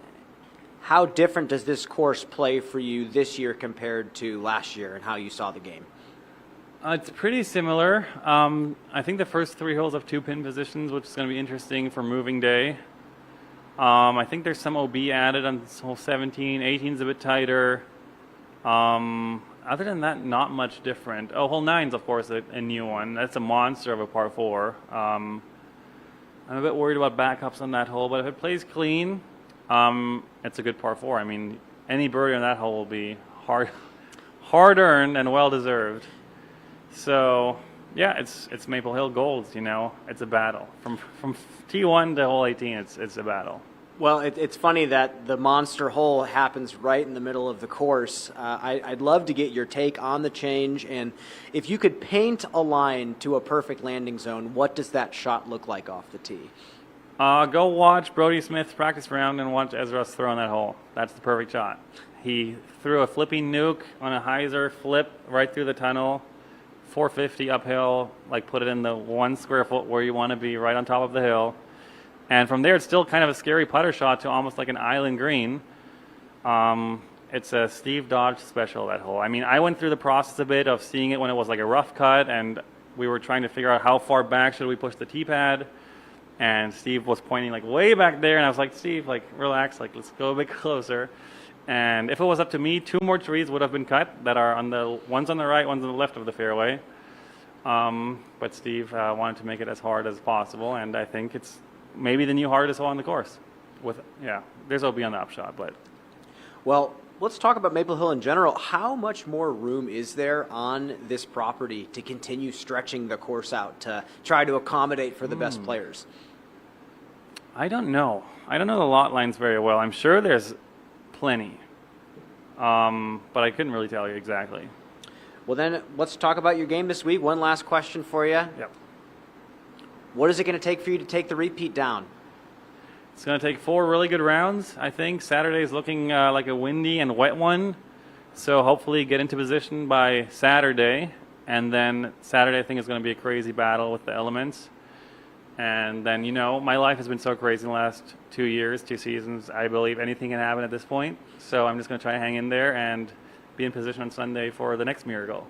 How different does this course play for you this year compared to last year and how you saw the game? It's pretty similar. I think the first 3 holes have 2 pin positions, which is going to be interesting for moving day. I think there's some OB added on hole 17. 18's a bit tighter. Other than that, not much different. Oh, hole 9's, of course, a new one. That's a monster of a par 4. I'm a bit worried about backups on that hole, but if it plays clean, it's a good par 4. I mean, any birdie on that hole will be hard-earned and well-deserved. So, yeah, it's Maple Hill Golds, It's a battle. From T1 to hole 18, it's a battle. Well, it's funny that the monster hole happens right in the middle of the course. I'd love to get your take on the change, and if you could paint a line to a perfect landing zone, what does that shot look like off the tee? Go watch Brody Smith's practice round and watch Ezra's throw on that hole. That's the perfect shot. He threw a flipping nuke on a hyzer flip right through the tunnel, 450 uphill, like put it in the 1 square foot where you want to be, right on top of the hill. And from there, it's still kind of a scary putter shot to almost like an island green. It's a Steve Dodge special, that hole. I mean, I went through the process a bit of seeing it when it was like a rough cut, and we were trying to figure out how far back should we push the tee pad. And Steve was pointing like way back there, and I was like, Steve, like relax, like let's go a bit closer. And if it was up to me, 2 more trees would have been cut that are on the ones on the right, ones on the left of the fairway. But Steve wanted to make it as hard as possible, and I think it's maybe the new hardest hole on the course. There's OB on the upshot, but Well, let's talk about Maple Hill in general. How much more room is there on this property to continue stretching the course out to try to accommodate for the best players? I don't know. I don't know the lot lines very well. I'm sure there's plenty, but I couldn't really tell you exactly. Well, then let's talk about your game this week. One last question for you. Yep. What is it going to take for you to take the repeat down? It's going to take 4 really good rounds, I think. Saturday is looking like a windy and wet one, so hopefully get into position by Saturday. And then Saturday, I think, is going to be a crazy battle with the elements. And then, my life has been so crazy in the last 2 years, 2 seasons. I believe anything can happen at this point. So I'm just going to try to hang in there and be in position on Sunday for the next miracle.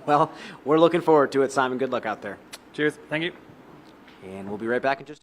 Well, we're looking forward to it, Simon. Good luck out there. Cheers. Thank you. And we'll be right back in just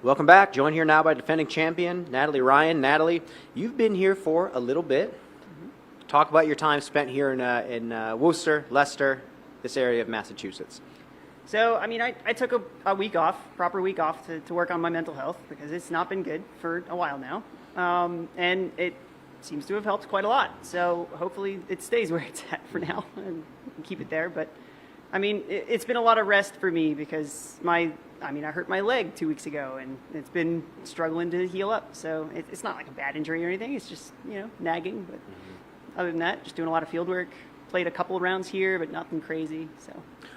Welcome back. Joined here now by defending champion Natalie Ryan. Natalie, you've been here for a little bit. Talk about your time spent here in Worcester, Leicester, this area of Massachusetts. So, I mean, I took a week off, proper week off to work on my mental health because it's not been good for a while now. And it seems to have helped quite a lot. So hopefully it stays where it's at for now and keep it there. But, I mean, it's been a lot of rest for me because I hurt my leg 2 weeks ago and it's been struggling to heal up. So it's not like a bad injury or anything. It's just, nagging. But other than that, just doing a lot of field work. Played a couple of rounds here, but nothing crazy. So.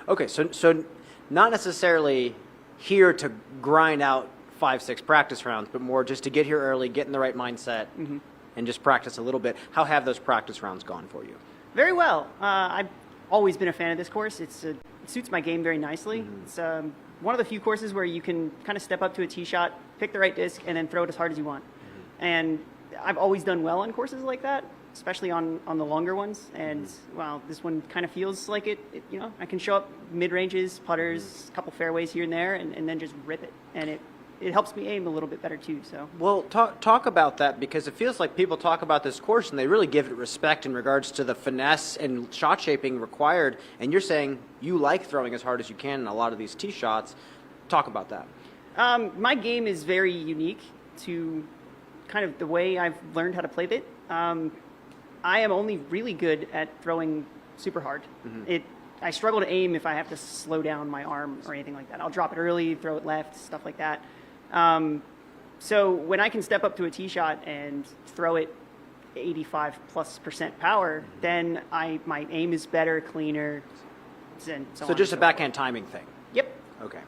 Okay, so not necessarily here to grind out 5-6 practice rounds, but more just to get here early, get in the right mindset, and just practice a little bit. How have those practice rounds gone for you? Very well. I always been a fan of this course. It suits my game very nicely. It's one of the few courses where you can kind of step up to a tee shot, pick the right disc, and then throw it as hard as you want. And I've always done well on courses like that, especially on the longer ones. And wow, this one kind of feels like it. You know, I can show up mid ranges, putters, a couple fairways here and there, and then just rip it. And it helps me aim a little bit better too. So Well, talk about that, because it feels like people talk about this course and they really give it respect in regards to the finesse and shot shaping required. And you're saying you like throwing as hard as you can in a lot of these tee shots. Talk about that. my game is very unique to kind of the way I've learned how to play it. I am only really good at throwing super hard. I struggle to aim if I have to slow down my arm or anything like that. I'll drop it early, throw it left, stuff like that. So when I can step up to a tee shot and throw it 85+% power, then my aim is better, cleaner, and so So on just a and so backhand timing thing. forth. Yep. Okay.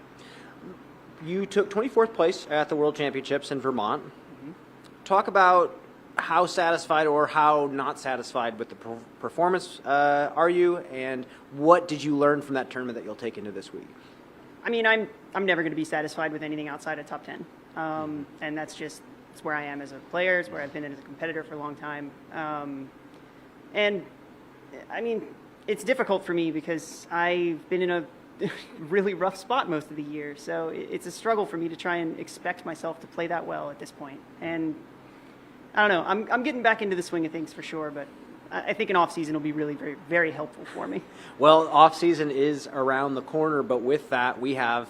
You took 24th place at the World Championships in Vermont. Talk about how satisfied or how not satisfied with the performance are you, and what did you learn from that tournament that you'll take into this week? I mean, I'm never going to be satisfied with anything outside of top 10, and it's where I am as a player. It's where I've been as a competitor for a long time, and I mean, it's difficult for me because I've been in a really rough spot most of the year. So it's a struggle for me to try and expect myself to play that well at this point. And I don't know. I'm getting back into the swing of things for sure, but I think an off season will be really very, very helpful for me. Well, off season is around the corner, but with that, we have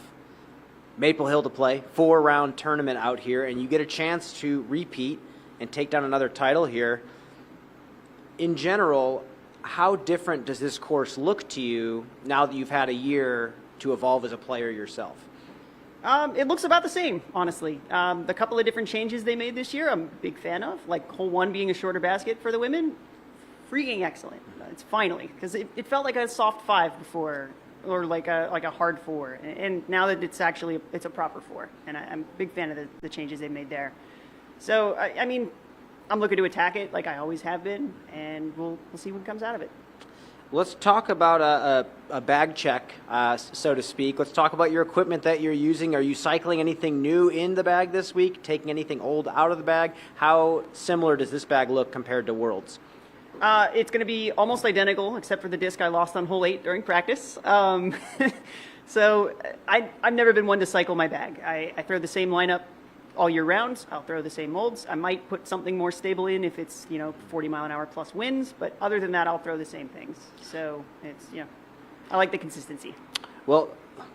Maple Hill to play, 4-round tournament out here, and you get a chance to repeat and take down another title here. In general, how different does this course look to you now that you've had a year to evolve as a player yourself? It looks about the same, honestly. The couple of different changes they made this year, I'm a big fan of. Like hole 1 being a shorter basket for the women, freaking excellent. It's finally, because it felt like a soft 5 before, or like a hard 4, and now that it's actually it's a proper 4, and I'm a big fan of the changes they've made there. So I mean, I'm looking to attack it like I always have been, and we'll see what comes out of it. Let's talk about a bag check, so to speak. Let's talk about your equipment that you're using. Are you cycling anything new in the bag this week, taking anything old out of the bag? How similar does this bag look compared to Worlds? It's going to be almost identical, except for the disc I lost on hole 8 during practice. So I've never been one to cycle my bag. I throw the same lineup all year round. I'll throw the same molds. I might put something more stable in if it's 40-mile-an-hour plus winds, but other than that, I'll throw the same things. So it's I like the consistency. Well,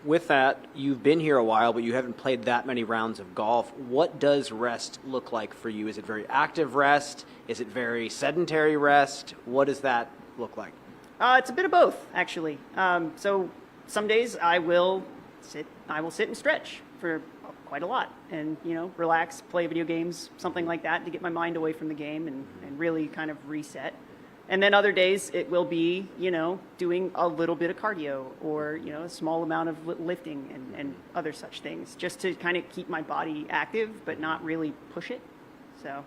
with that, you've been here a while, but you haven't played that many rounds of golf. What does rest look like for you? Is it very active rest? Is it very sedentary rest? What does that look like? It's a bit of both, actually. So some days I will sit and stretch for quite a lot, and relax, play video games, something like that, to get my mind away from the game and really kind of reset. And then other days it will be doing a little bit of cardio or a small amount of lifting and other such things, just to kind of keep my body active but not really push it. So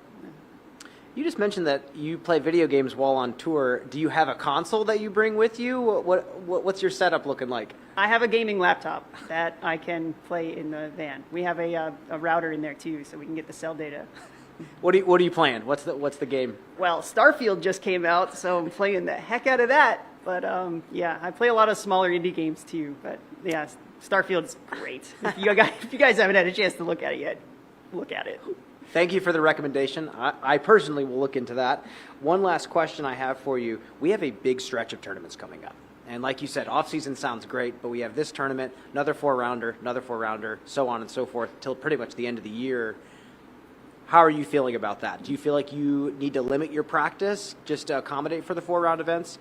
You just mentioned that you play video games while on tour. Do you have a console that you bring with you? What's your setup looking like? I have a gaming laptop that I can play in the van. We have a router in there too, so we can get the cell data. What are you playing? What's the game? Well, Starfield just came out, so I'm playing the heck out of that. But yeah, I play a lot of smaller indie games too. But yeah, Starfield's great. If you guys haven't had a chance to look at it yet, look at it. Thank you for the recommendation. I personally will look into that. One last question I have for you. We have a big stretch of tournaments coming up. And like you said, off-season sounds great, but we have this tournament, another 4-rounder, so on and so forth, till pretty much the end of the year. How are you feeling about that? Do you feel like you need to limit your practice just to accommodate for the 4-round events?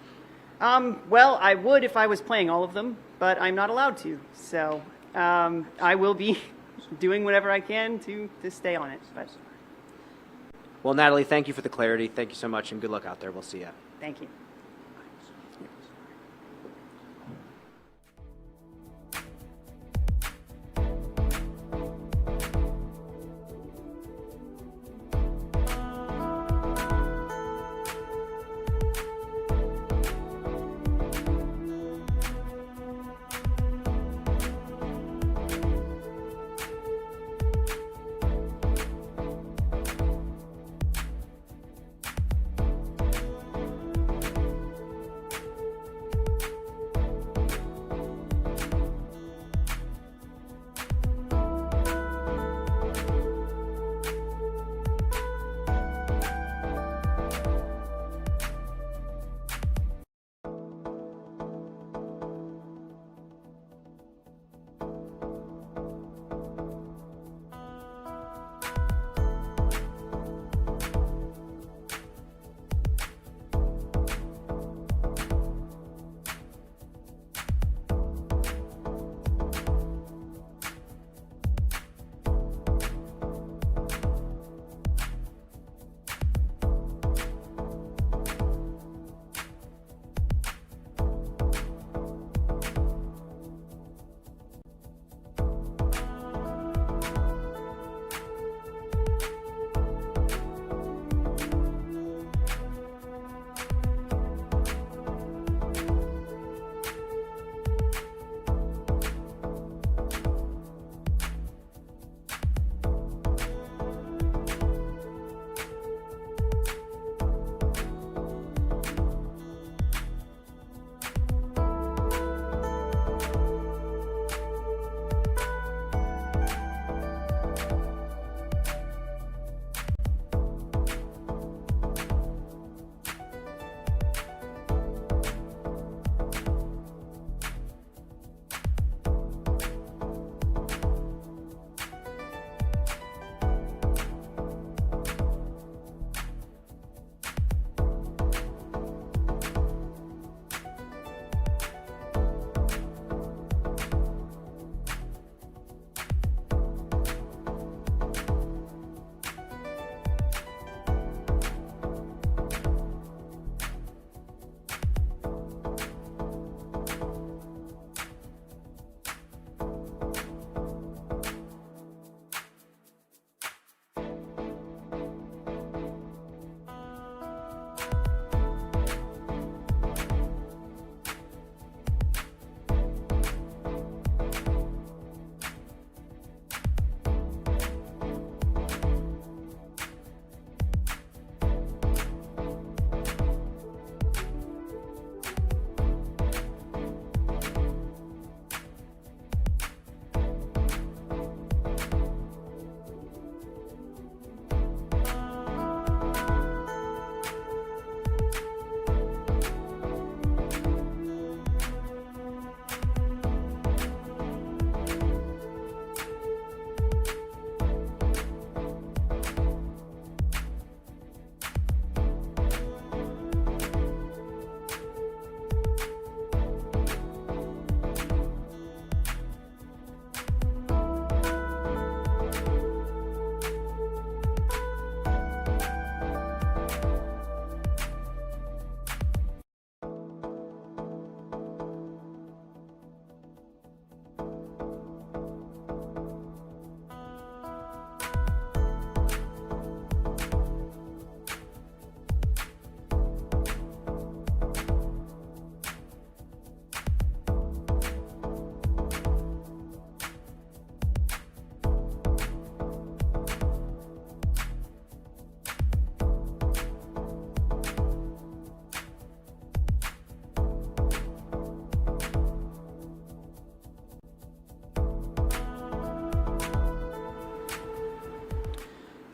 Well, I would if I was playing all of them, but I'm not allowed to. So I will be doing whatever I can to stay on it. But Well, Natalie, thank you for the clarity. Thank you so much, and good luck out there. We'll see you. thank you.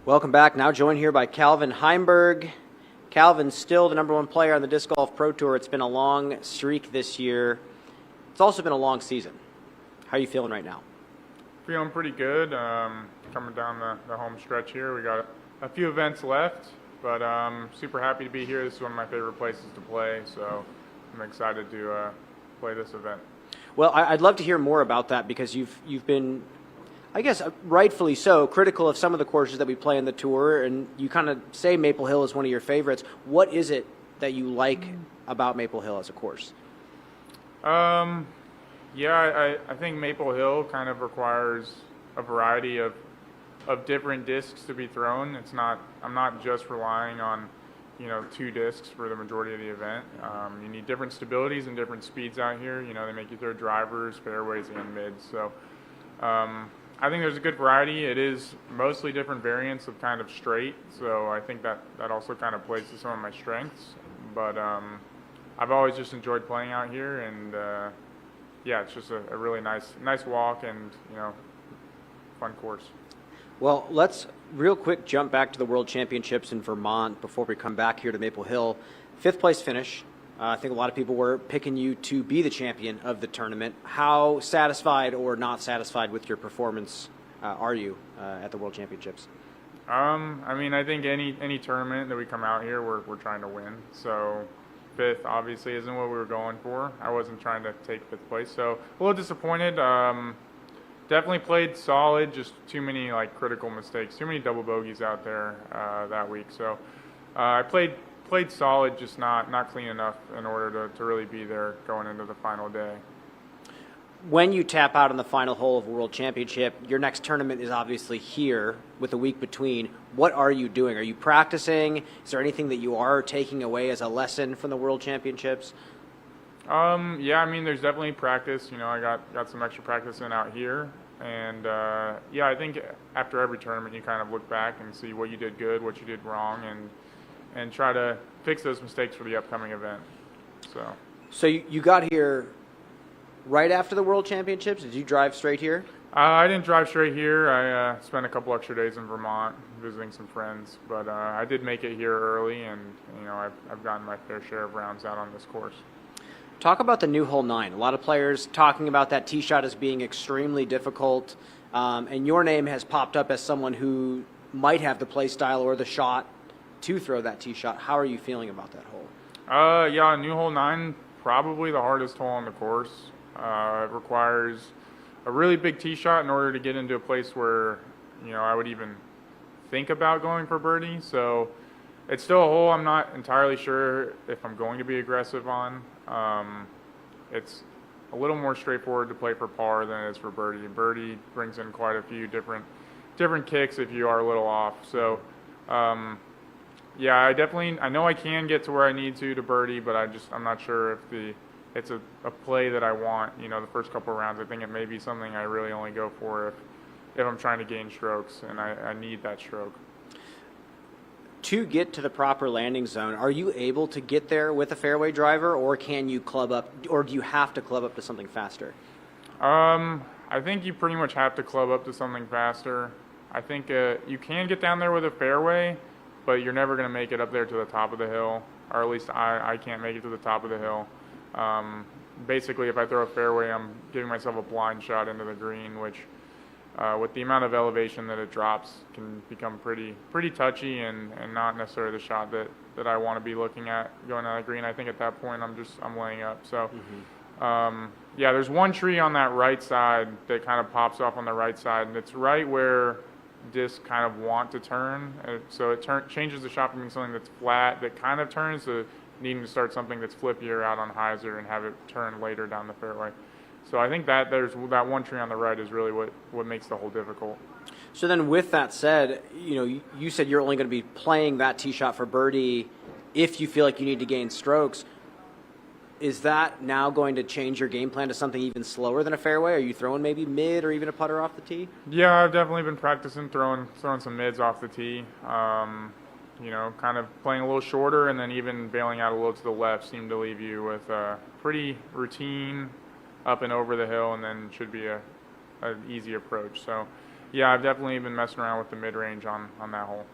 Welcome back. Now joined here by Calvin Heimburg. Calvin, still the #1 player on the Disc Golf Pro Tour. It's been a long streak this year. It's also been a long season. How are you feeling right now? Feeling pretty good. Coming down the home stretch here. We got a few events left, but super happy to be here. This is one of my favorite places to play, so I'm excited to play this event. Well, I'd love to hear more about that because you've been, I guess rightfully so, critical of some of the courses that we play in the tour, and you kind of say Maple Hill is one of your favorites. What is it that you like about Maple Hill as a course? Yeah, I think Maple Hill kind of requires a variety of different discs to be thrown. I'm not just relying on 2 discs for the majority of the event. You need different stabilities and different speeds out here. They make you throw drivers, fairways, and mids. So I think there's a good variety. It is mostly different variants of kind of straight. So I think that also kind of plays to some of my strengths. But I've always just enjoyed playing out here, and yeah, it's just a really nice walk and fun course. Well, let's real quick jump back to the World Championships in Vermont before we come back here to Maple Hill. 5th place finish. I think a lot of people were picking you to be the champion of the tournament. How satisfied or not satisfied with your performance are you at the World Championships? I think any tournament that we come out here, we're trying to win. So 5th obviously isn't what we were going for. I wasn't trying to take 5th place, so a little disappointed. Definitely played solid, just too many critical mistakes, too many double bogeys out there that week. So I played solid, just not clean enough in order to really be there going into the final day. When you tap out on the final hole of a World Championship, your next tournament is obviously here with a week between. What are you doing? Are you practicing? Is there anything that you are taking away as a lesson from the World Championships? Yeah, there's definitely practice. I got some extra practice in out here. And, yeah, I think after every tournament you kind of look back and see what you did good, what you did wrong, and try to fix those mistakes for the upcoming event. So you got here right after the World Championships? Did you drive straight here? I didn't drive straight here. I spent a couple extra days in Vermont visiting some friends. But I did make it here early, and, I've gotten my fair share of rounds out on this course. Talk about the new hole 9. A lot of players talking about that tee shot as being extremely difficult, and your name has popped up as someone who might have the play style or the shot to throw that tee shot. How are you feeling about that hole? Yeah, new hole 9, probably the hardest hole on the course. It requires a really big tee shot in order to get into a place where I would even think about going for birdie. So it's still a hole I'm not entirely sure if I'm going to be aggressive on. It's a little more straightforward to play for par than it is for birdie. Birdie brings in quite a few different kicks if you are a little off. So, yeah, I know I can get to where I need to birdie, but I'm not sure if it's a play that I want. The first couple of rounds, I think it may be something I really only go for if I'm trying to gain strokes, and I need that stroke. To get to the proper landing zone, are you able to get there with a fairway driver, or can you club up, or do you have to club up to something faster? I think you pretty much have to club up to something faster. I think you can get down there with a fairway, but you're never going to make it up there to the top of the hill, or at least I can't make it to the top of the hill. Basically, if I throw a fairway, I'm giving myself a blind shot into the green, which with the amount of elevation that it drops can become pretty touchy and not necessarily the shot that I want to be looking at going on the green. I think at that point I'm laying up. So yeah, there's one tree on that right side that kind of pops off on the right side, and it's right where discs kind of want to turn. So it changes the shot from being something that's flat that kind of turns to needing to start something that's flippier out on hyzer and have it turn later down the fairway. So I think that there's that one tree on the right is really what makes the hole difficult. So then with that said, you said you're only going to be playing that tee shot for birdie if you feel like you need to gain strokes. Is that now going to change your game plan to something even slower than a fairway? Are you throwing maybe mid or even a putter off the tee? Yeah, I've definitely been practicing throwing some mids off the tee. Kind of playing a little shorter and then even bailing out a little to the left seemed to leave you with a pretty routine up and over the hill, and then should be an easy approach. So yeah, I've definitely been messing around with the mid-range on that hole.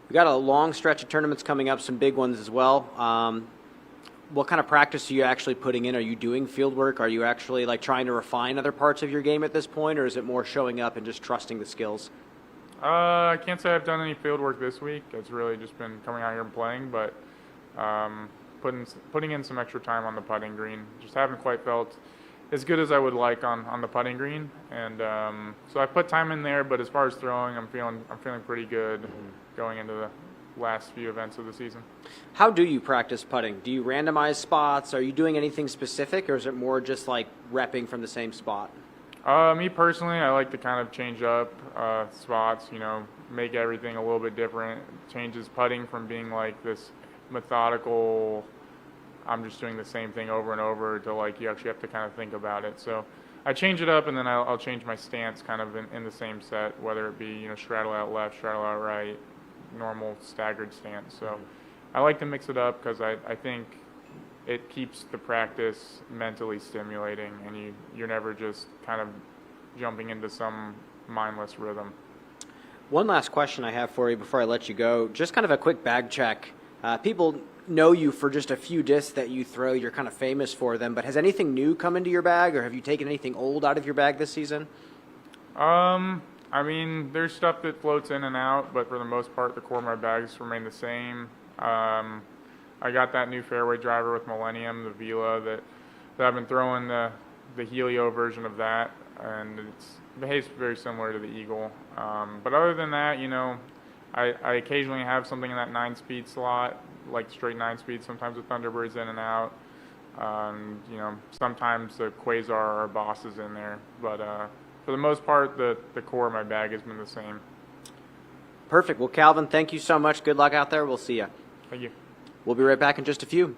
We got a long stretch of tournaments coming up, some big ones as well. What kind of practice are you actually putting in? Are you doing field work? Are you actually like trying to refine other parts of your game at this point, or is it more showing up and just trusting the skills? I can't say I've done any field work this week. It's really just been coming out here and playing, but putting in some extra time on the putting green. Just haven't quite felt as good as I would like on the putting green, and so I put time in there. But as far as throwing, I'm feeling pretty good going into the last few events of the season. How do you practice putting? Do you randomize spots? Are you doing anything specific, or is it more just like repping from the same spot? Me personally, I like to kind of change up spots, make everything a little bit different. Changes putting from being like this methodical, I'm just doing the same thing over and over, to like you actually have to kind of think about it. So I change it up, and then I'll change my stance kind of in the same set, whether it be straddle out left, straddle out right, normal staggered stance. So I like to mix it up because I think it keeps the practice mentally stimulating, and you're never just kind of jumping into some mindless rhythm. One last question I have for you before I let you go. Just kind of a quick bag check. People know you for just a few discs that you throw. You're kind of famous for them, but has anything new come into your bag, or have you taken anything old out of your bag this season? I mean, there's stuff that floats in and out, but for the most part, the core of my bags remain the same. I got that new fairway driver with Millennium, the Vila, that I've been throwing the Helio version of that, and it behaves very similar to the Eagle. But other than that, I occasionally have something in that 9-speed slot, like straight 9-speed, sometimes with Thunderbirds in and out. Sometimes the Quasar or Boss is in there, but for the most part, the core of my bag has been the same. Perfect. Well, Calvin, thank you so much. Good luck out there. We'll see you. Thank you. We'll be right back in just a few.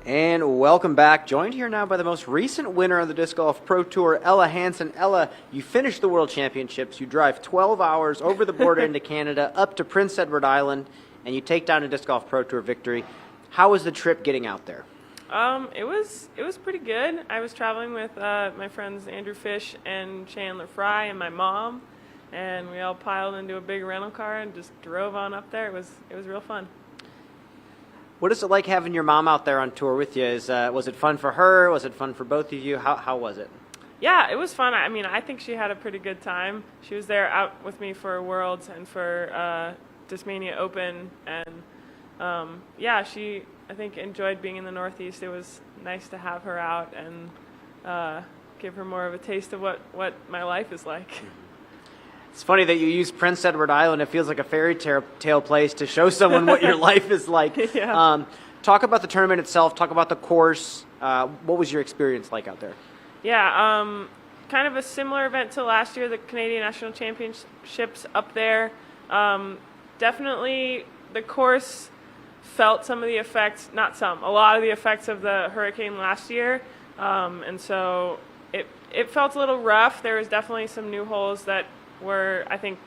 And welcome back. Joined here now by the most recent winner of the Disc Golf Pro Tour, Ella Hansen. Ella, you finished the World Championships. You drive 12 hours over the border into Canada, up to Prince Edward Island, and you take down a Disc Golf Pro Tour victory. How was the trip getting out there? It was pretty good. I was traveling with my friends Andrew Fish and Chandler Fry and my mom, and we all piled into a big rental car and just drove on up there. It was real fun. What is it like having your mom out there on tour with you? Was it fun for her? Was it fun for both of you? How was it? Yeah, it was fun. I mean, I think she had a pretty good time. She was there out with me for Worlds and for Discmania Open, and yeah, she, I think, enjoyed being in the Northeast. It was nice to have her out and give her more of a taste of what my life is like. It's funny that you use Prince Edward Island. It feels like a fairy tale place to show someone what your life is like. Yeah. Talk about the tournament itself. Talk about the course. What was your experience like out there? Yeah, kind of a similar event to last year, the Canadian National Championships up there. Definitely the course felt some of the effects, not some, a lot of the effects of the hurricane last year. And so it felt a little rough. There was definitely some new holes that were, I think,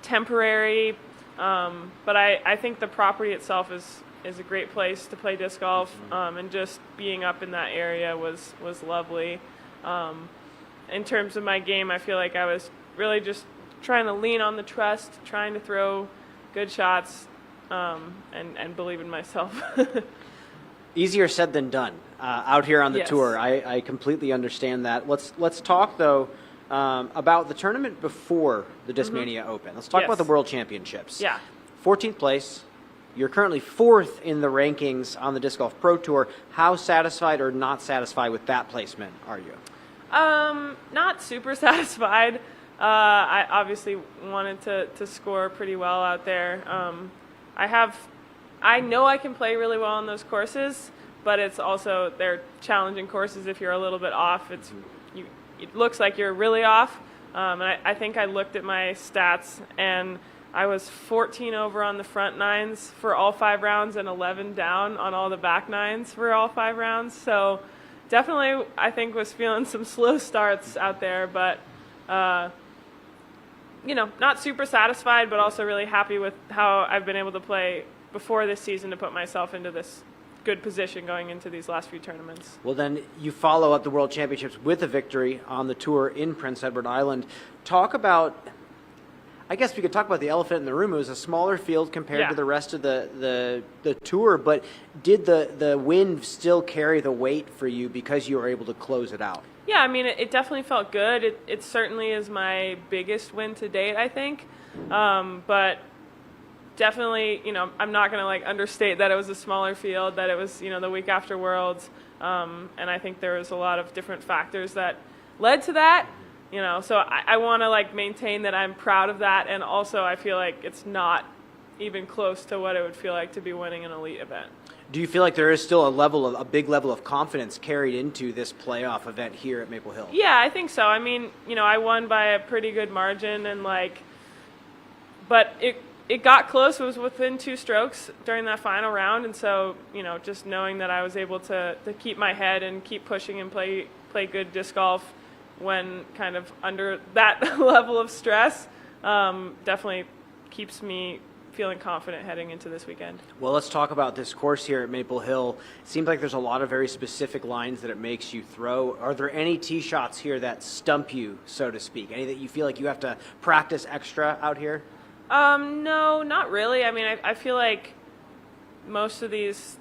temporary. But I think the property itself is a great place to play disc golf. And just being up in that area was lovely. In terms of my game, I feel like I was really just trying to lean on the trust, trying to throw good shots, and believe in myself. Easier said than done out here on the Yes. tour. I completely understand that. Let's talk though about the tournament before the Discmania Open. Let's talk Yes. about the World Championships. Yeah. 14th place. You're currently 4th in the rankings on the Disc Golf Pro Tour. How satisfied or not satisfied with that placement are you? Not super satisfied. I obviously wanted to score pretty well out there. I know I can play really well on those courses, but it's also, they're challenging courses. If you're a little bit off, it looks like you're really off. And I think I looked at my stats, and I was 14 over on the front nines for all 5 rounds and 11 down on all the back nines for all 5 rounds. So definitely, I think, was feeling some slow starts out there, but not super satisfied, but also really happy with how I've been able to play before this season to put myself into this good position going into these last few tournaments. Well, then you follow up the World Championships with a victory on the tour in Prince Edward Island. Talk about, I guess we could talk about the elephant in the room. It was a smaller field compared to the rest of the tour, but did the win still carry the weight for you because you were able to close it out? Yeah, I mean, it definitely felt good. It certainly is my biggest win to date, I think. But definitely, I'm not going to understate that it was a smaller field, that it was, the week after Worlds. And I think there was a lot of different factors that led to that. So I want to maintain that I'm proud of that. And also I feel like it's not even close to what it would feel like to be winning an elite event. Do you feel like there is still a big level of confidence carried into this playoff event here at Maple Hill? Yeah, I think so. I mean, I won by a pretty good margin, and but it got close. It was within 2 strokes during that final round, and so just knowing that I was able to keep my head and keep pushing and play good disc golf when kind of under that level of stress definitely keeps me feeling confident heading into this weekend. Well, let's talk about this course here at Maple Hill. It seems like there's a lot of very specific lines that it makes you throw. Are there any tee shots here that stump you, so to speak? Any that you feel like you have to practice extra out here? No, not really. I mean, I feel like most of these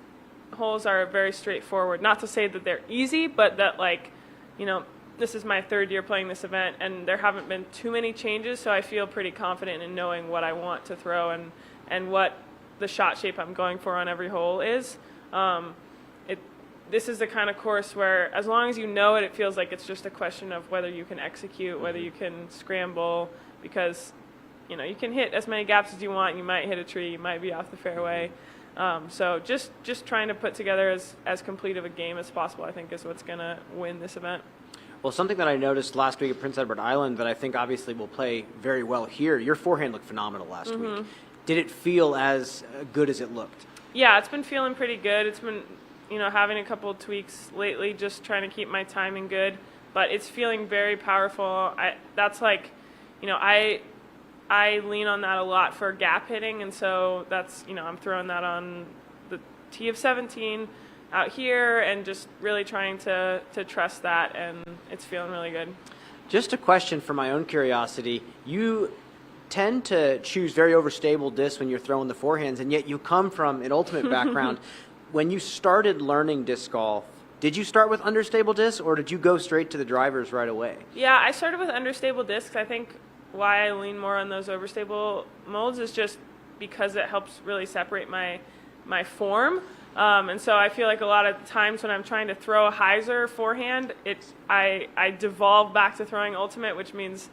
holes are very straightforward. Not to say that they're easy, but that this is my 3rd year playing this event, and there haven't been too many changes, so I feel pretty confident in knowing what I want to throw and what the shot shape I'm going for on every hole is. This is the kind of course where, as long as you know it, it feels like it's just a question of whether you can execute, whether you can scramble, because you can hit as many gaps as you want. You might hit a tree, you might be off the fairway. So just trying to put together as complete of a game as possible, I think, is what's going to win this event. Well, something that I noticed last week at Prince Edward Island that I think obviously will play very well here, your forehand looked phenomenal last week. Did it feel as good as it looked? Yeah, it's been feeling pretty good. It's been having a couple of tweaks lately, just trying to keep my timing good. But it's feeling very powerful. That's like, I lean on that a lot for gap hitting, and so that's, I'm throwing that on the tee of 17 out here and just really trying to trust that, and it's feeling really good. Just a question for my own curiosity. You tend to choose very overstable discs when you're throwing the forehands, and yet you come from an ultimate background. When you started learning disc golf, did you start with understable discs, or did you go straight to the drivers right away? Yeah, I started with understable discs. I think why I lean more on those overstable molds is just because it helps really separate my form. And so I feel like a lot of times when I'm trying to throw a hyzer forehand, I devolve back to throwing ultimate, which means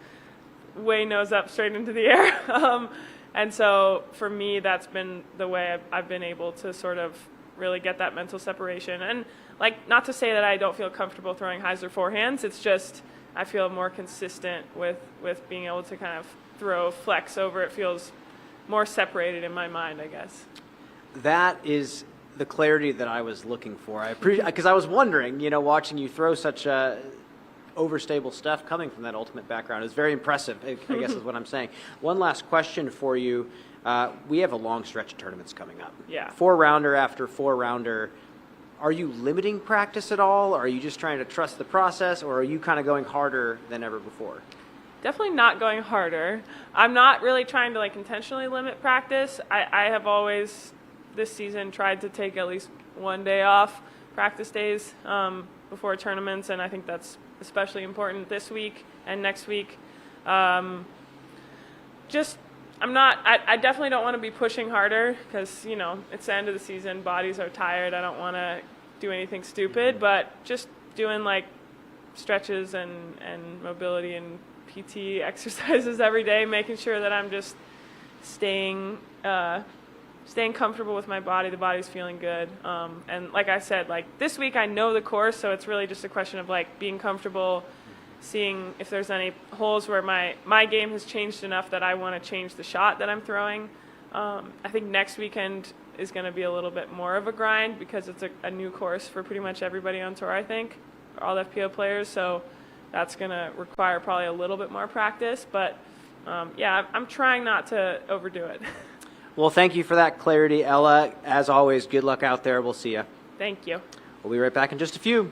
way nose up straight into the air. And so for me, that's been the way I've been able to sort of really get that mental separation. And like, not to say that I don't feel comfortable throwing hyzer forehands, it's just I feel more consistent with being able to kind of throw flex over. It feels more separated in my mind, I guess. That is the clarity that I was looking for. I appreciate, because I was wondering, watching you throw such overstable stuff coming from that ultimate background is very impressive, I guess is what I'm saying. One last question for you. We have a long stretch of tournaments coming up. Yeah. 4-rounder after 4-rounder. Are you limiting practice at all? Are you just trying to trust the process, or are you kind of going harder than ever before? Definitely not going harder. I'm not really trying to intentionally limit practice. I have always this season tried to take at least one day off practice days before tournaments, and I think that's especially important this week and next week. I definitely don't want to be pushing harder because, it's the end of the season, bodies are tired. I don't want to do anything stupid, but just doing stretches and mobility and PT exercises every day, making sure that I'm just staying comfortable with my body. The body's feeling good. And like I said, this week I know the course, so it's really just a question of being comfortable, seeing if there's any holes where my game has changed enough that I want to change the shot that I'm throwing. I think next weekend is going to be a little bit more of a grind because it's a new course for pretty much everybody on tour, I think, for all the FPO players. So that's going to require probably a little bit more practice. But, I'm trying not to overdo it. Well, thank you for that clarity, Ella. As always, good luck out there. We'll see you. Thank you. We'll be right back in just a few.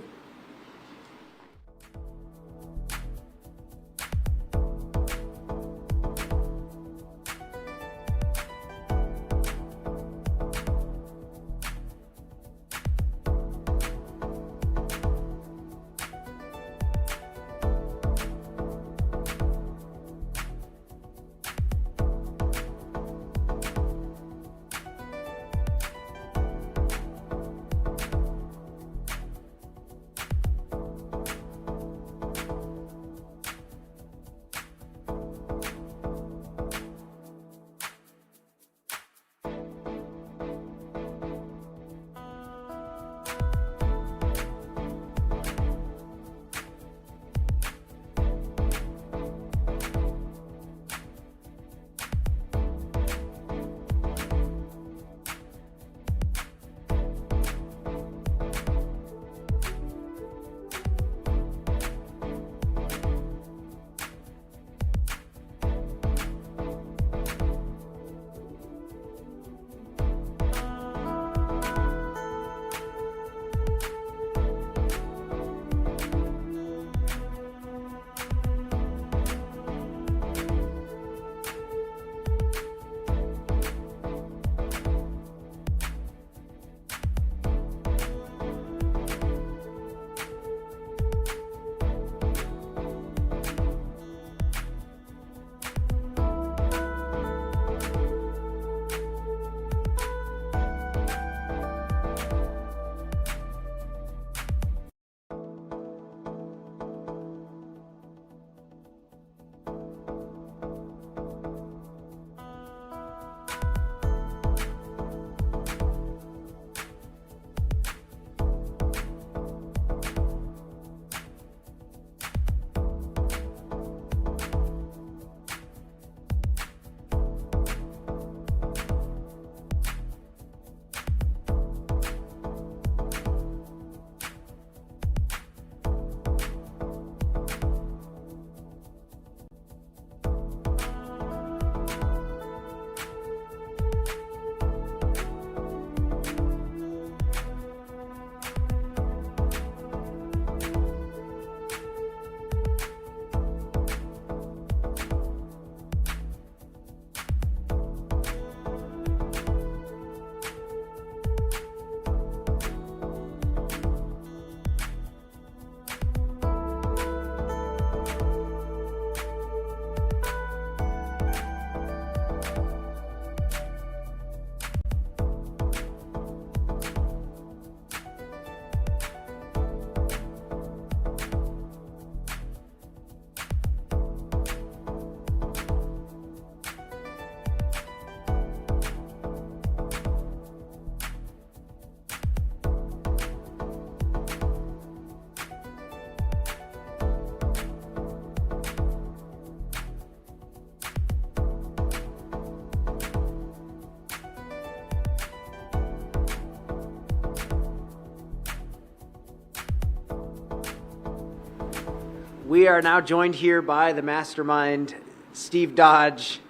We are now joined here by the mastermind, Steve Dodge.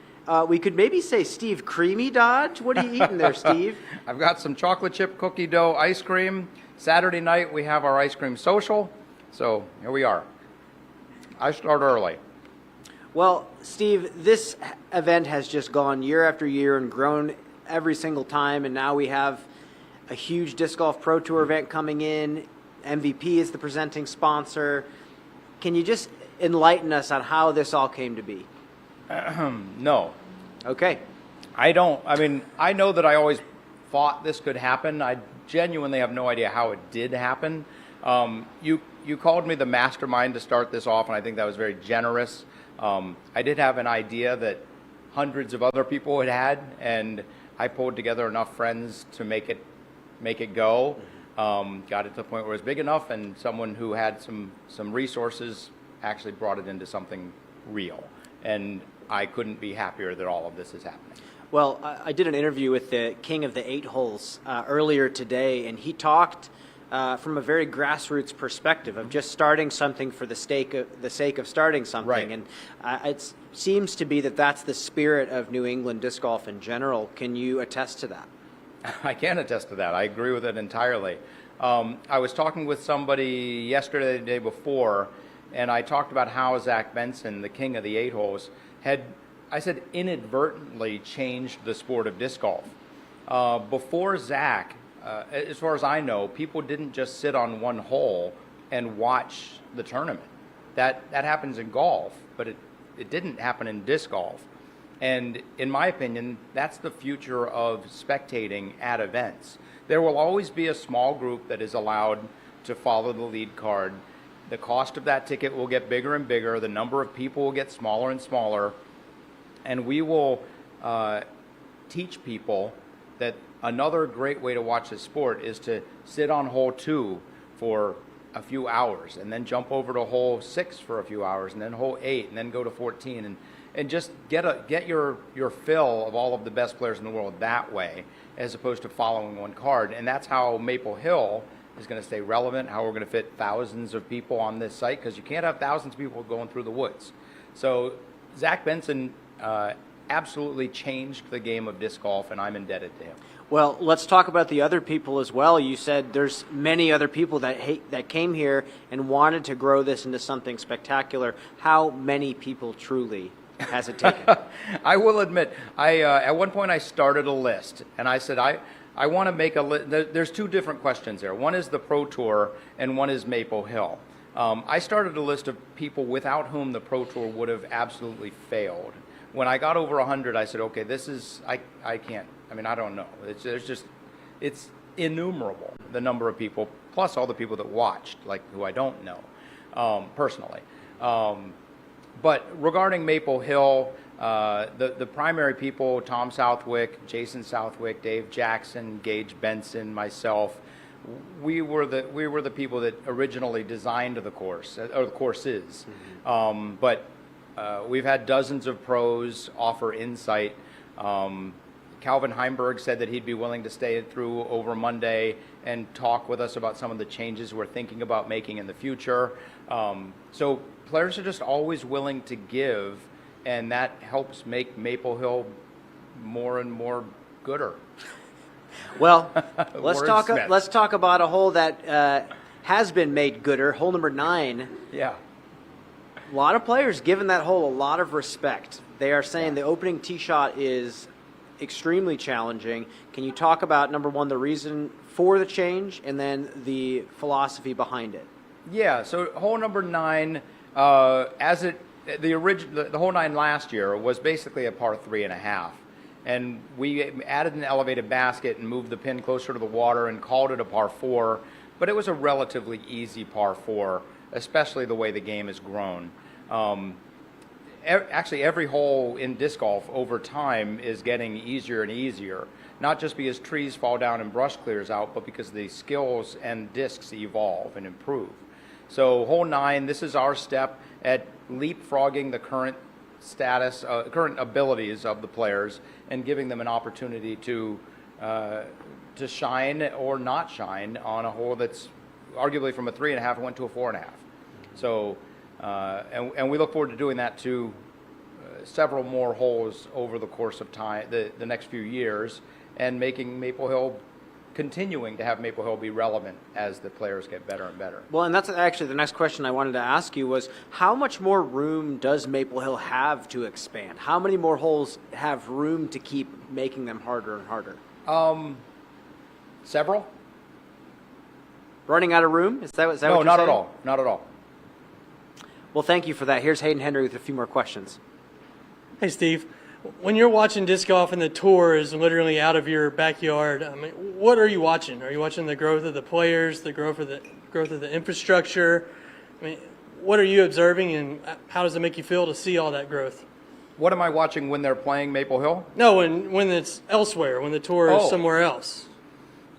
We could maybe say Steve Creamy Dodge. What are you eating there, Steve? I've got some chocolate chip cookie dough ice cream. Saturday night we have our ice cream social. So here we are. I start early. Well, Steve, this event has just gone year after year and grown every single time, and now we have a huge Disc Golf Pro Tour event coming in. MVP is the presenting sponsor. Can you just enlighten us on how this all came to be? No. Okay. I know that I always thought this could happen. I genuinely have no idea how it did happen. You called me the mastermind to start this off, and I think that was very generous. I did have an idea that hundreds of other people had, and I pulled together enough friends to make it go. Got it to the point where it was big enough, and someone who had some resources actually brought it into something real. And I couldn't be happier that all of this is happening. Well, I did an interview with the king of the 8 holes earlier today, and he talked from a very grassroots perspective of just starting something for the sake of starting something. Right. And it seems to be that that's the spirit of New England disc golf in general. Can you attest to that? I can attest to that. I agree with it entirely. I was talking with somebody yesterday, the day before, and I talked about how Zach Benson, the king of the 8 holes, had, I said, inadvertently changed the sport of disc golf. Before Zach, as far as I know, people didn't just sit on one hole and watch the tournament. That happens in golf, but it didn't happen in disc golf. And in my opinion, that's the future of spectating at events. There will always be a small group that is allowed to follow the lead card. The cost of that ticket will get bigger and bigger. The number of people will get smaller and smaller. And we will teach people that another great way to watch this sport is to sit on hole 2 for a few hours and then jump over to hole 6 for a few hours and then hole 8 and then go to 14 and just get your fill of all of the best players in the world that way, as opposed to following one card. And that's how Maple Hill is going to stay relevant, how we're going to fit thousands of people on this site, because you can't have thousands of people going through the woods. So Zach Benson absolutely changed the game of disc golf, and I'm indebted to him. Well, let's talk about the other people as well. You said there's many other people that came here and wanted to grow this into something spectacular. How many people truly has it taken? I will admit, at one point I started a list, and I said I want to make a list. There's 2 different questions there. One is the Pro Tour, and one is Maple Hill. I started a list of people without whom the Pro Tour would have absolutely failed. When I got over 100, I said, okay, this is, I can't, I don't know. It's innumerable, the number of people, plus all the people that watched, like who I don't know personally. But regarding Maple Hill, the primary people, Tom Southwick, Jason Southwick, Dave Jackson, Gage Benson, myself, we were the people that originally designed the course, or the courses. Mm-hmm. But we've had dozens of pros offer insight. Calvin Heimburg said that he'd be willing to stay through over Monday and talk with us about some of the changes we're thinking about making in the future. So players are just always willing to give, and that helps make Maple Hill more and more gooder. Well, let's talk about a hole that has been made gooder, hole number 9. Yeah. A lot of players giving that hole a lot of respect. They are saying the opening tee shot is extremely challenging. Can you talk about, number 1, the reason for the change, and then the philosophy behind it? Yeah, so hole number 9, the hole 9 last year was basically a par 3.5. And we added an elevated basket and moved the pin closer to the water and called it a par 4, but it was a relatively easy par 4, especially the way the game has grown. Actually, every hole in disc golf over time is getting easier and easier, not just because trees fall down and brush clears out, but because the skills and discs evolve and improve. So hole 9, this is our step at leapfrogging the current status, current abilities of the players, and giving them an opportunity to shine or not shine on a hole that's arguably from a 3.5 went to a 4.5. So And we look forward to doing that to several more holes over the course of time, the next few years, and making Maple Hill, continuing to have Maple Hill be relevant as the players get better and better. Well, and that's actually the next question I wanted to ask you was, how much more room does Maple Hill have to expand? How many more holes have room to keep making them harder and harder? Several? Running out of room? Is that what No, you're not saying? at all. Not at all. Well, thank you for that. Here's Hayden Henry with a few more questions. Hey, Steve. When you're watching disc golf and the tour is literally out of your backyard, I mean, what are you watching? Are you watching the growth of the players, the growth of the infrastructure? I mean, what are you observing, and how does it make you feel to see all that growth? What am I watching when they're playing Maple Hill? No, when it's elsewhere, when the tour is somewhere else.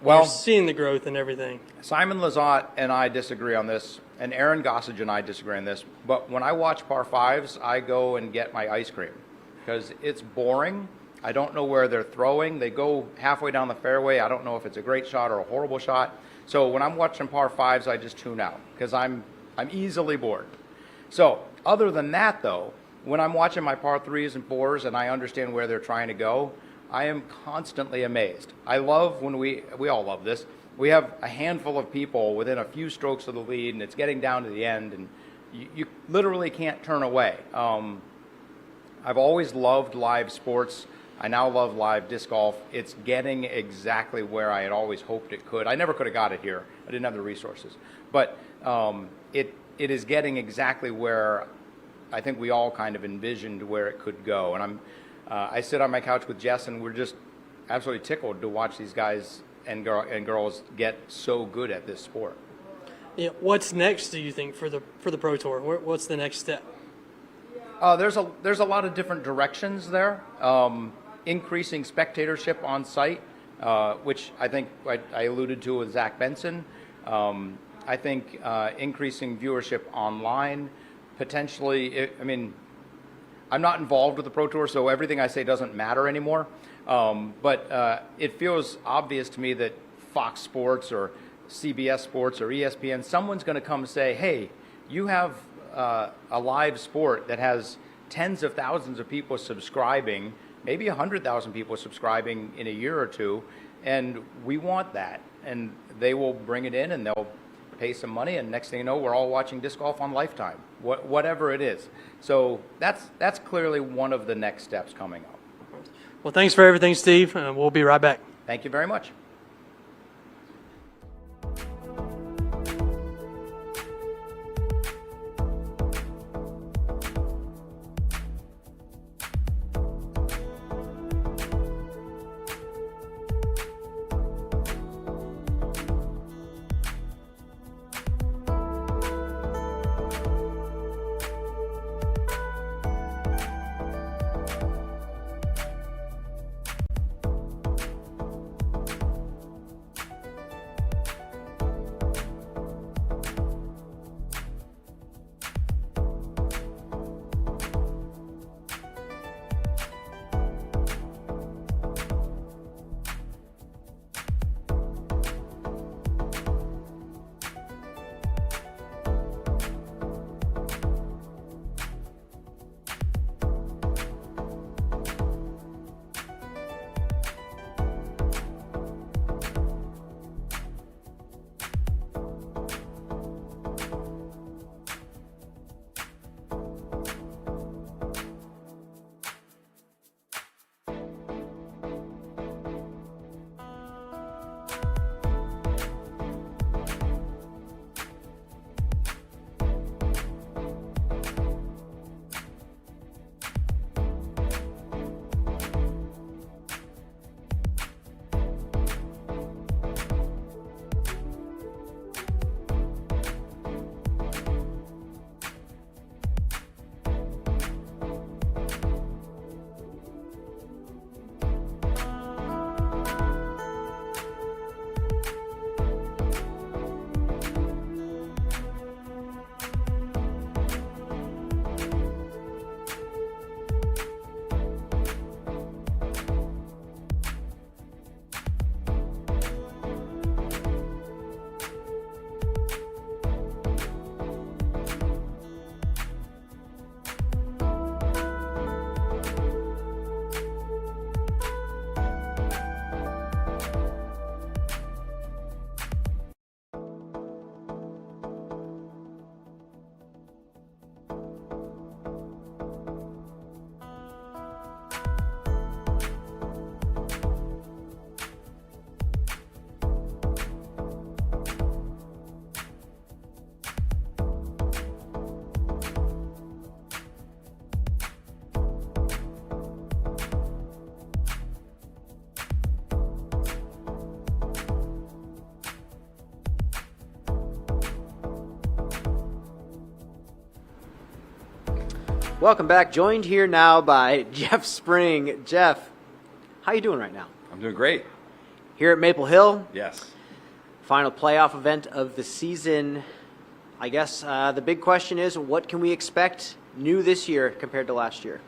Well, you're seeing the growth and everything. Simon Lizotte and I disagree on this, and Aaron Gossage and I disagree on this. But when I watch par fives, I go and get my ice cream because it's boring. I don't know where they're throwing. They go halfway down the fairway. I don't know if it's a great shot or a horrible shot. So when I'm watching par fives, I just tune out because I'm easily bored. So other than that, though, when I'm watching my par threes and fours and I understand where they're trying to go, I am constantly amazed. I love when we all love this. We have a handful of people within a few strokes of the lead, and it's getting down to the end, and you literally can't turn away. I've always loved live sports. I now love live disc golf. It's getting exactly where I had always hoped it could. I never could have got it here. I didn't have the resources. But it is getting exactly where I think we all kind of envisioned where it could go. And I sit on my couch with Jess, and we're just absolutely tickled to watch these guys and girls get so good at this sport. Yeah, what's next, do you think, for the Pro Tour? What's the next step? There's a lot of different directions there. Increasing spectatorship on site, which I think I alluded to with Zach Benson. I think increasing viewership online, potentially. I'm not involved with the Pro Tour, so everything I say doesn't matter anymore. But it feels obvious to me that Fox Sports or CBS Sports or ESPN, someone's going to come say, hey, you have a live sport that has tens of thousands of people subscribing, maybe 100,000 people subscribing in a year or two, and we want that. And they will bring it in and they'll pay some money, and next thing you know, we're all watching disc golf on Lifetime, whatever it is. So that's clearly one of the next steps coming up. Well, thanks for everything, Steve. We'll be right back. Thank you very much. Welcome back. Joined here now by Jeff Spring. Jeff, how you doing right now? I'm doing great. Here at Maple Hill, Yes. final playoff event of the season. I guess the big question is, what can we expect new this year compared to last year?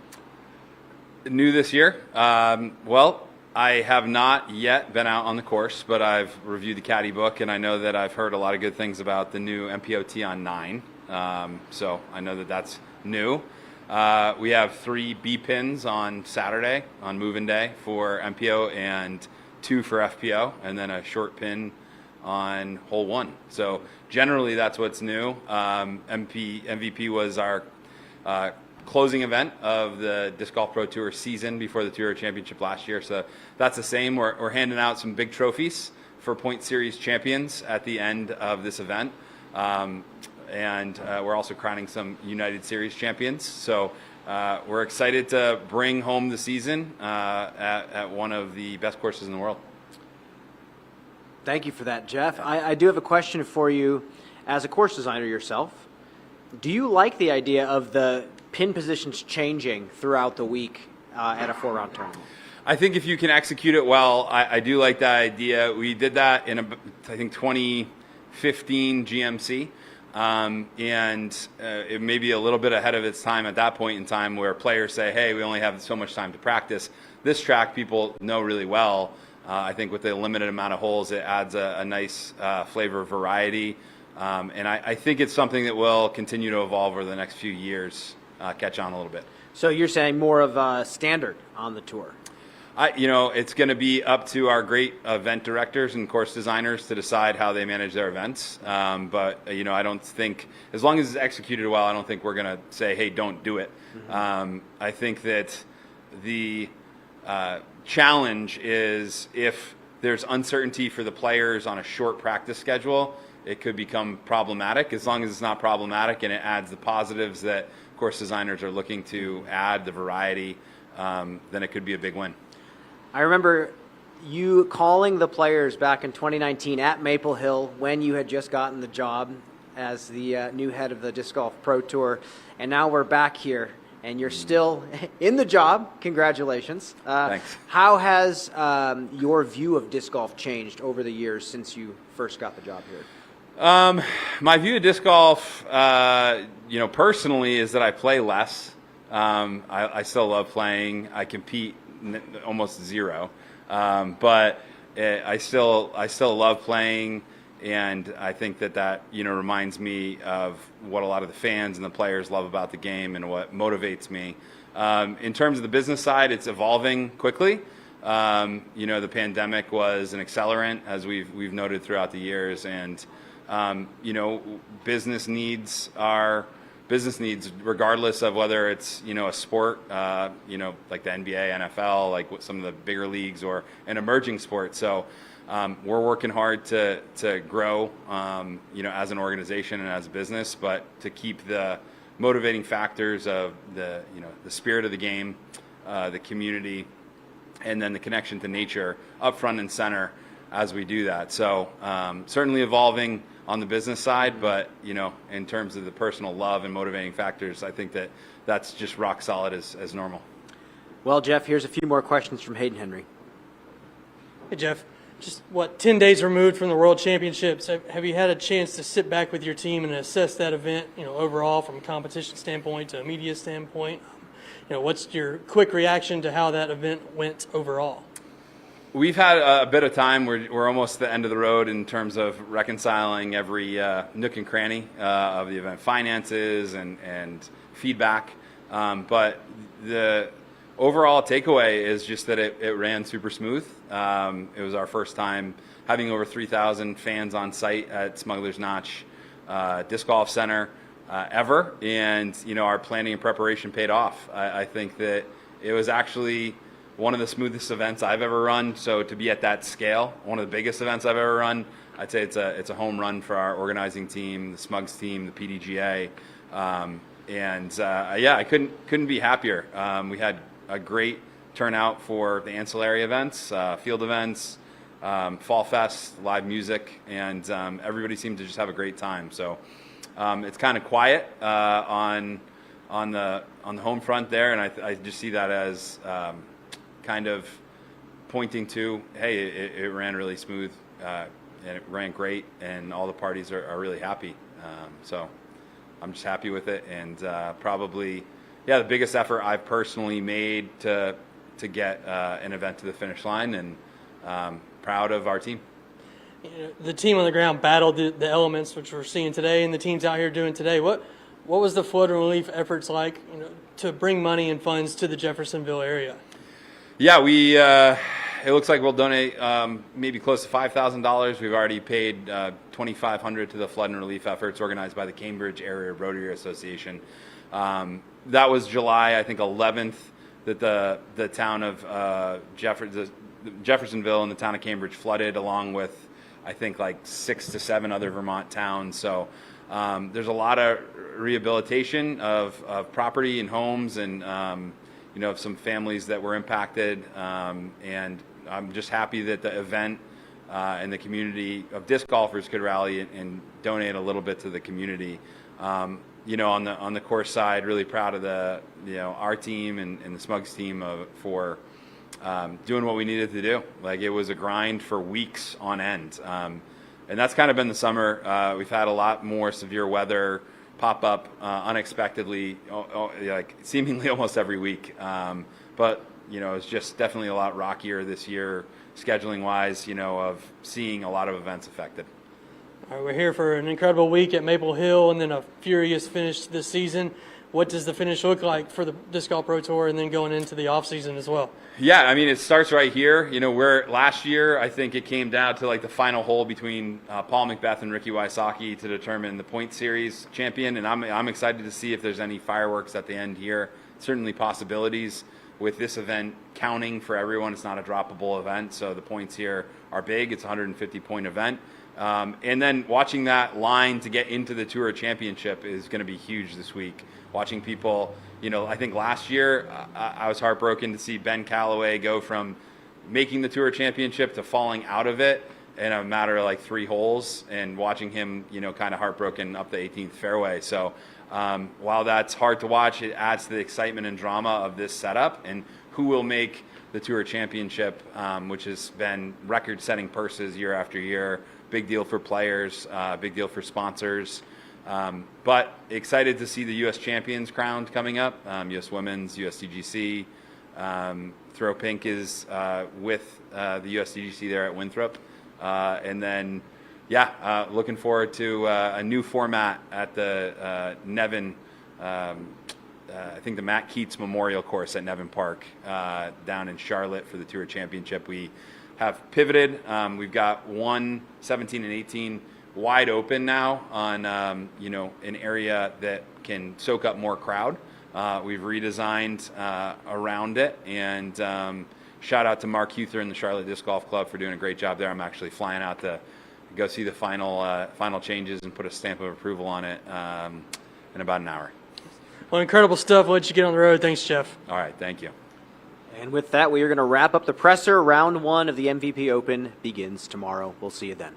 New this year? Well, I have not yet been out on the course, but I've reviewed the caddy book, and I know that I've heard a lot of good things about the new MPOT on 9. So I know that that's new. We have 3 B pins on Saturday, on move-in day for MPO, and 2 for FPO, and then a short pin on hole 1. So generally that's what's new. MVP was our closing event of the Disc Golf Pro Tour season before the Tour Championship last year. So that's the same. We're handing out some big trophies for Point Series champions at the end of this event. And we're also crowning some United Series champions. So we're excited to bring home the season at one of the best courses in the world. Thank you for that, Jeff. I do have a question for you as a course designer yourself. Do you like the idea of the pin positions changing throughout the week at a 4-round tournament? I think if you can execute it well, I do like that idea. We did that in, I think, 2015 GMC. And it may be a little bit ahead of its time at that point in time, where players say, hey, we only have so much time to practice. This track people know really well. I think with the limited amount of holes, it adds a nice flavor of variety. And I think it's something that will continue to evolve over the next few years, catch on a little bit. So you're saying more of a standard on the tour? It's going to be up to our great event directors and course designers to decide how they manage their events. But I don't think, as long as it's executed well, I don't think we're going to say, hey, don't do it. Mm-hmm. I think that the challenge is if there's uncertainty for the players on a short practice schedule, it could become problematic. As long as it's not problematic and it adds the positives that course designers are looking to add, the variety, then it could be a big win. I remember you calling the players back in 2019 at Maple Hill when you had just gotten the job as the new head of the Disc Golf Pro Tour, and now we're back here, and you're still in the job. Congratulations. Thanks. How has your view of disc golf changed over the years since you first got the job here? My view of disc golf, personally, is that I play less. I still love playing. I compete almost zero, but I still love playing, and I think that reminds me of what a lot of the fans and the players love about the game and what motivates me. In terms of the business side, it's evolving quickly. The pandemic was an accelerant, as we've noted throughout the years, and business needs are business needs, regardless of whether it's a sport, like the NBA, NFL, like some of the bigger leagues, or an emerging sport. So we're working hard to grow, as an organization and as a business, but to keep the motivating factors of the spirit of the game, the community, and then the connection to nature up front and center as we do that. So certainly evolving on the business side, but in terms of the personal love and motivating factors, I think that's just rock solid as normal. Well, Jeff, here's a few more questions from Hayden Henry. Hey, Jeff. Just 10 days removed from the World Championships, have you had a chance to sit back with your team and assess that event, overall from a competition standpoint to a media standpoint? What's your quick reaction to how that event went overall? We've had a bit of time. We're almost at the end of the road in terms of reconciling every nook and cranny of the event, finances and feedback. But the overall takeaway is just that it ran super smooth. It was our first time having over 3,000 fans on site at Smuggler's Notch Disc Golf Center ever, and our planning and preparation paid off. I think that it was actually one of the smoothest events I've ever run. So to be at that scale, one of the biggest events I've ever run, I'd say it's a home run for our organizing team, the Smugs team, the PDGA, I couldn't be happier. We had a great turnout for the ancillary events, field events, Fall Fest, live music, and everybody seemed to just have a great time. So it's kind of quiet on on the home front there, and I just see that as kind of pointing to, hey, it ran really smooth and it ran great, and all the parties are really happy. So I'm just happy with it, and probably, the biggest effort I've personally made to get an event to the finish line, and proud of our team. The team on the ground battled the elements, which we're seeing today, and the team's out here doing today. What was the flood and relief efforts like, to bring money and funds to the Jeffersonville area? Yeah, we. It looks like we'll donate maybe close to $5,000. We've already paid $2,500 to the flood and relief efforts organized by the Cambridge Area Rotary Association. That was July, I think, 11th that the town of Jeffersonville and the town of Cambridge flooded, along with, I think, like 6 to 7 other Vermont towns. So there's a lot of rehabilitation of property and homes, and of some families that were impacted. And I'm just happy that the event and the community of disc golfers could rally and donate a little bit to the community. On the course side, really proud of our team and the Smugs team for doing what we needed to do. Like, it was a grind for weeks on end. And that's kind of been the summer. We've had a lot more severe weather pop up unexpectedly, like seemingly almost every week. But it's just definitely a lot rockier this year, scheduling wise, of seeing a lot of events affected. All right, we're here for an incredible week at Maple Hill and then a furious finish to the season. What does the finish look like for the Disc Golf Pro Tour and then going into the off season as well? Yeah, I mean, it starts right here. Where last year, I think it came down to like the final hole between Paul McBeth and Ricky Wysocki to determine the point series champion. And I'm excited to see if there's any fireworks at the end here. Certainly possibilities with this event counting for everyone. It's not a droppable event, so the points here are big. It's a 150-point event. And then watching that line to get into the Tour Championship is going to be huge this week. Watching people, I think last year I was heartbroken to see Ben Callaway go from making the Tour Championship to falling out of it in a matter of like 3 holes, and watching him, kind of heartbroken up the 18th fairway. So while that's hard to watch, it adds to the excitement and drama of this setup and who will make the Tour Championship, which has been record-setting purses year after year. Big deal for players, big deal for sponsors. But excited to see the U.S. champions crowned coming up, U.S. Women's, USDGC. Throw Pink is with the USDGC there at Winthrop. And then, looking forward to a new format at the Nevin, I think the Matt Keats Memorial Course at Nevin Park down in Charlotte for the Tour Championship. We have pivoted. We've got 17 and 18 wide open now on an area that can soak up more crowd. We've redesigned around it, and shout out to Mark Huther and the Charlotte Disc Golf Club for doing a great job there. I'm actually flying out to go see the final changes and put a stamp of approval on it in about an hour. Well, incredible stuff. I'll let you get on the road. Thanks, Jeff. All right, thank you. And with that, we are going to wrap up the presser. Round 1 of the MVP Open begins tomorrow. We'll see you then.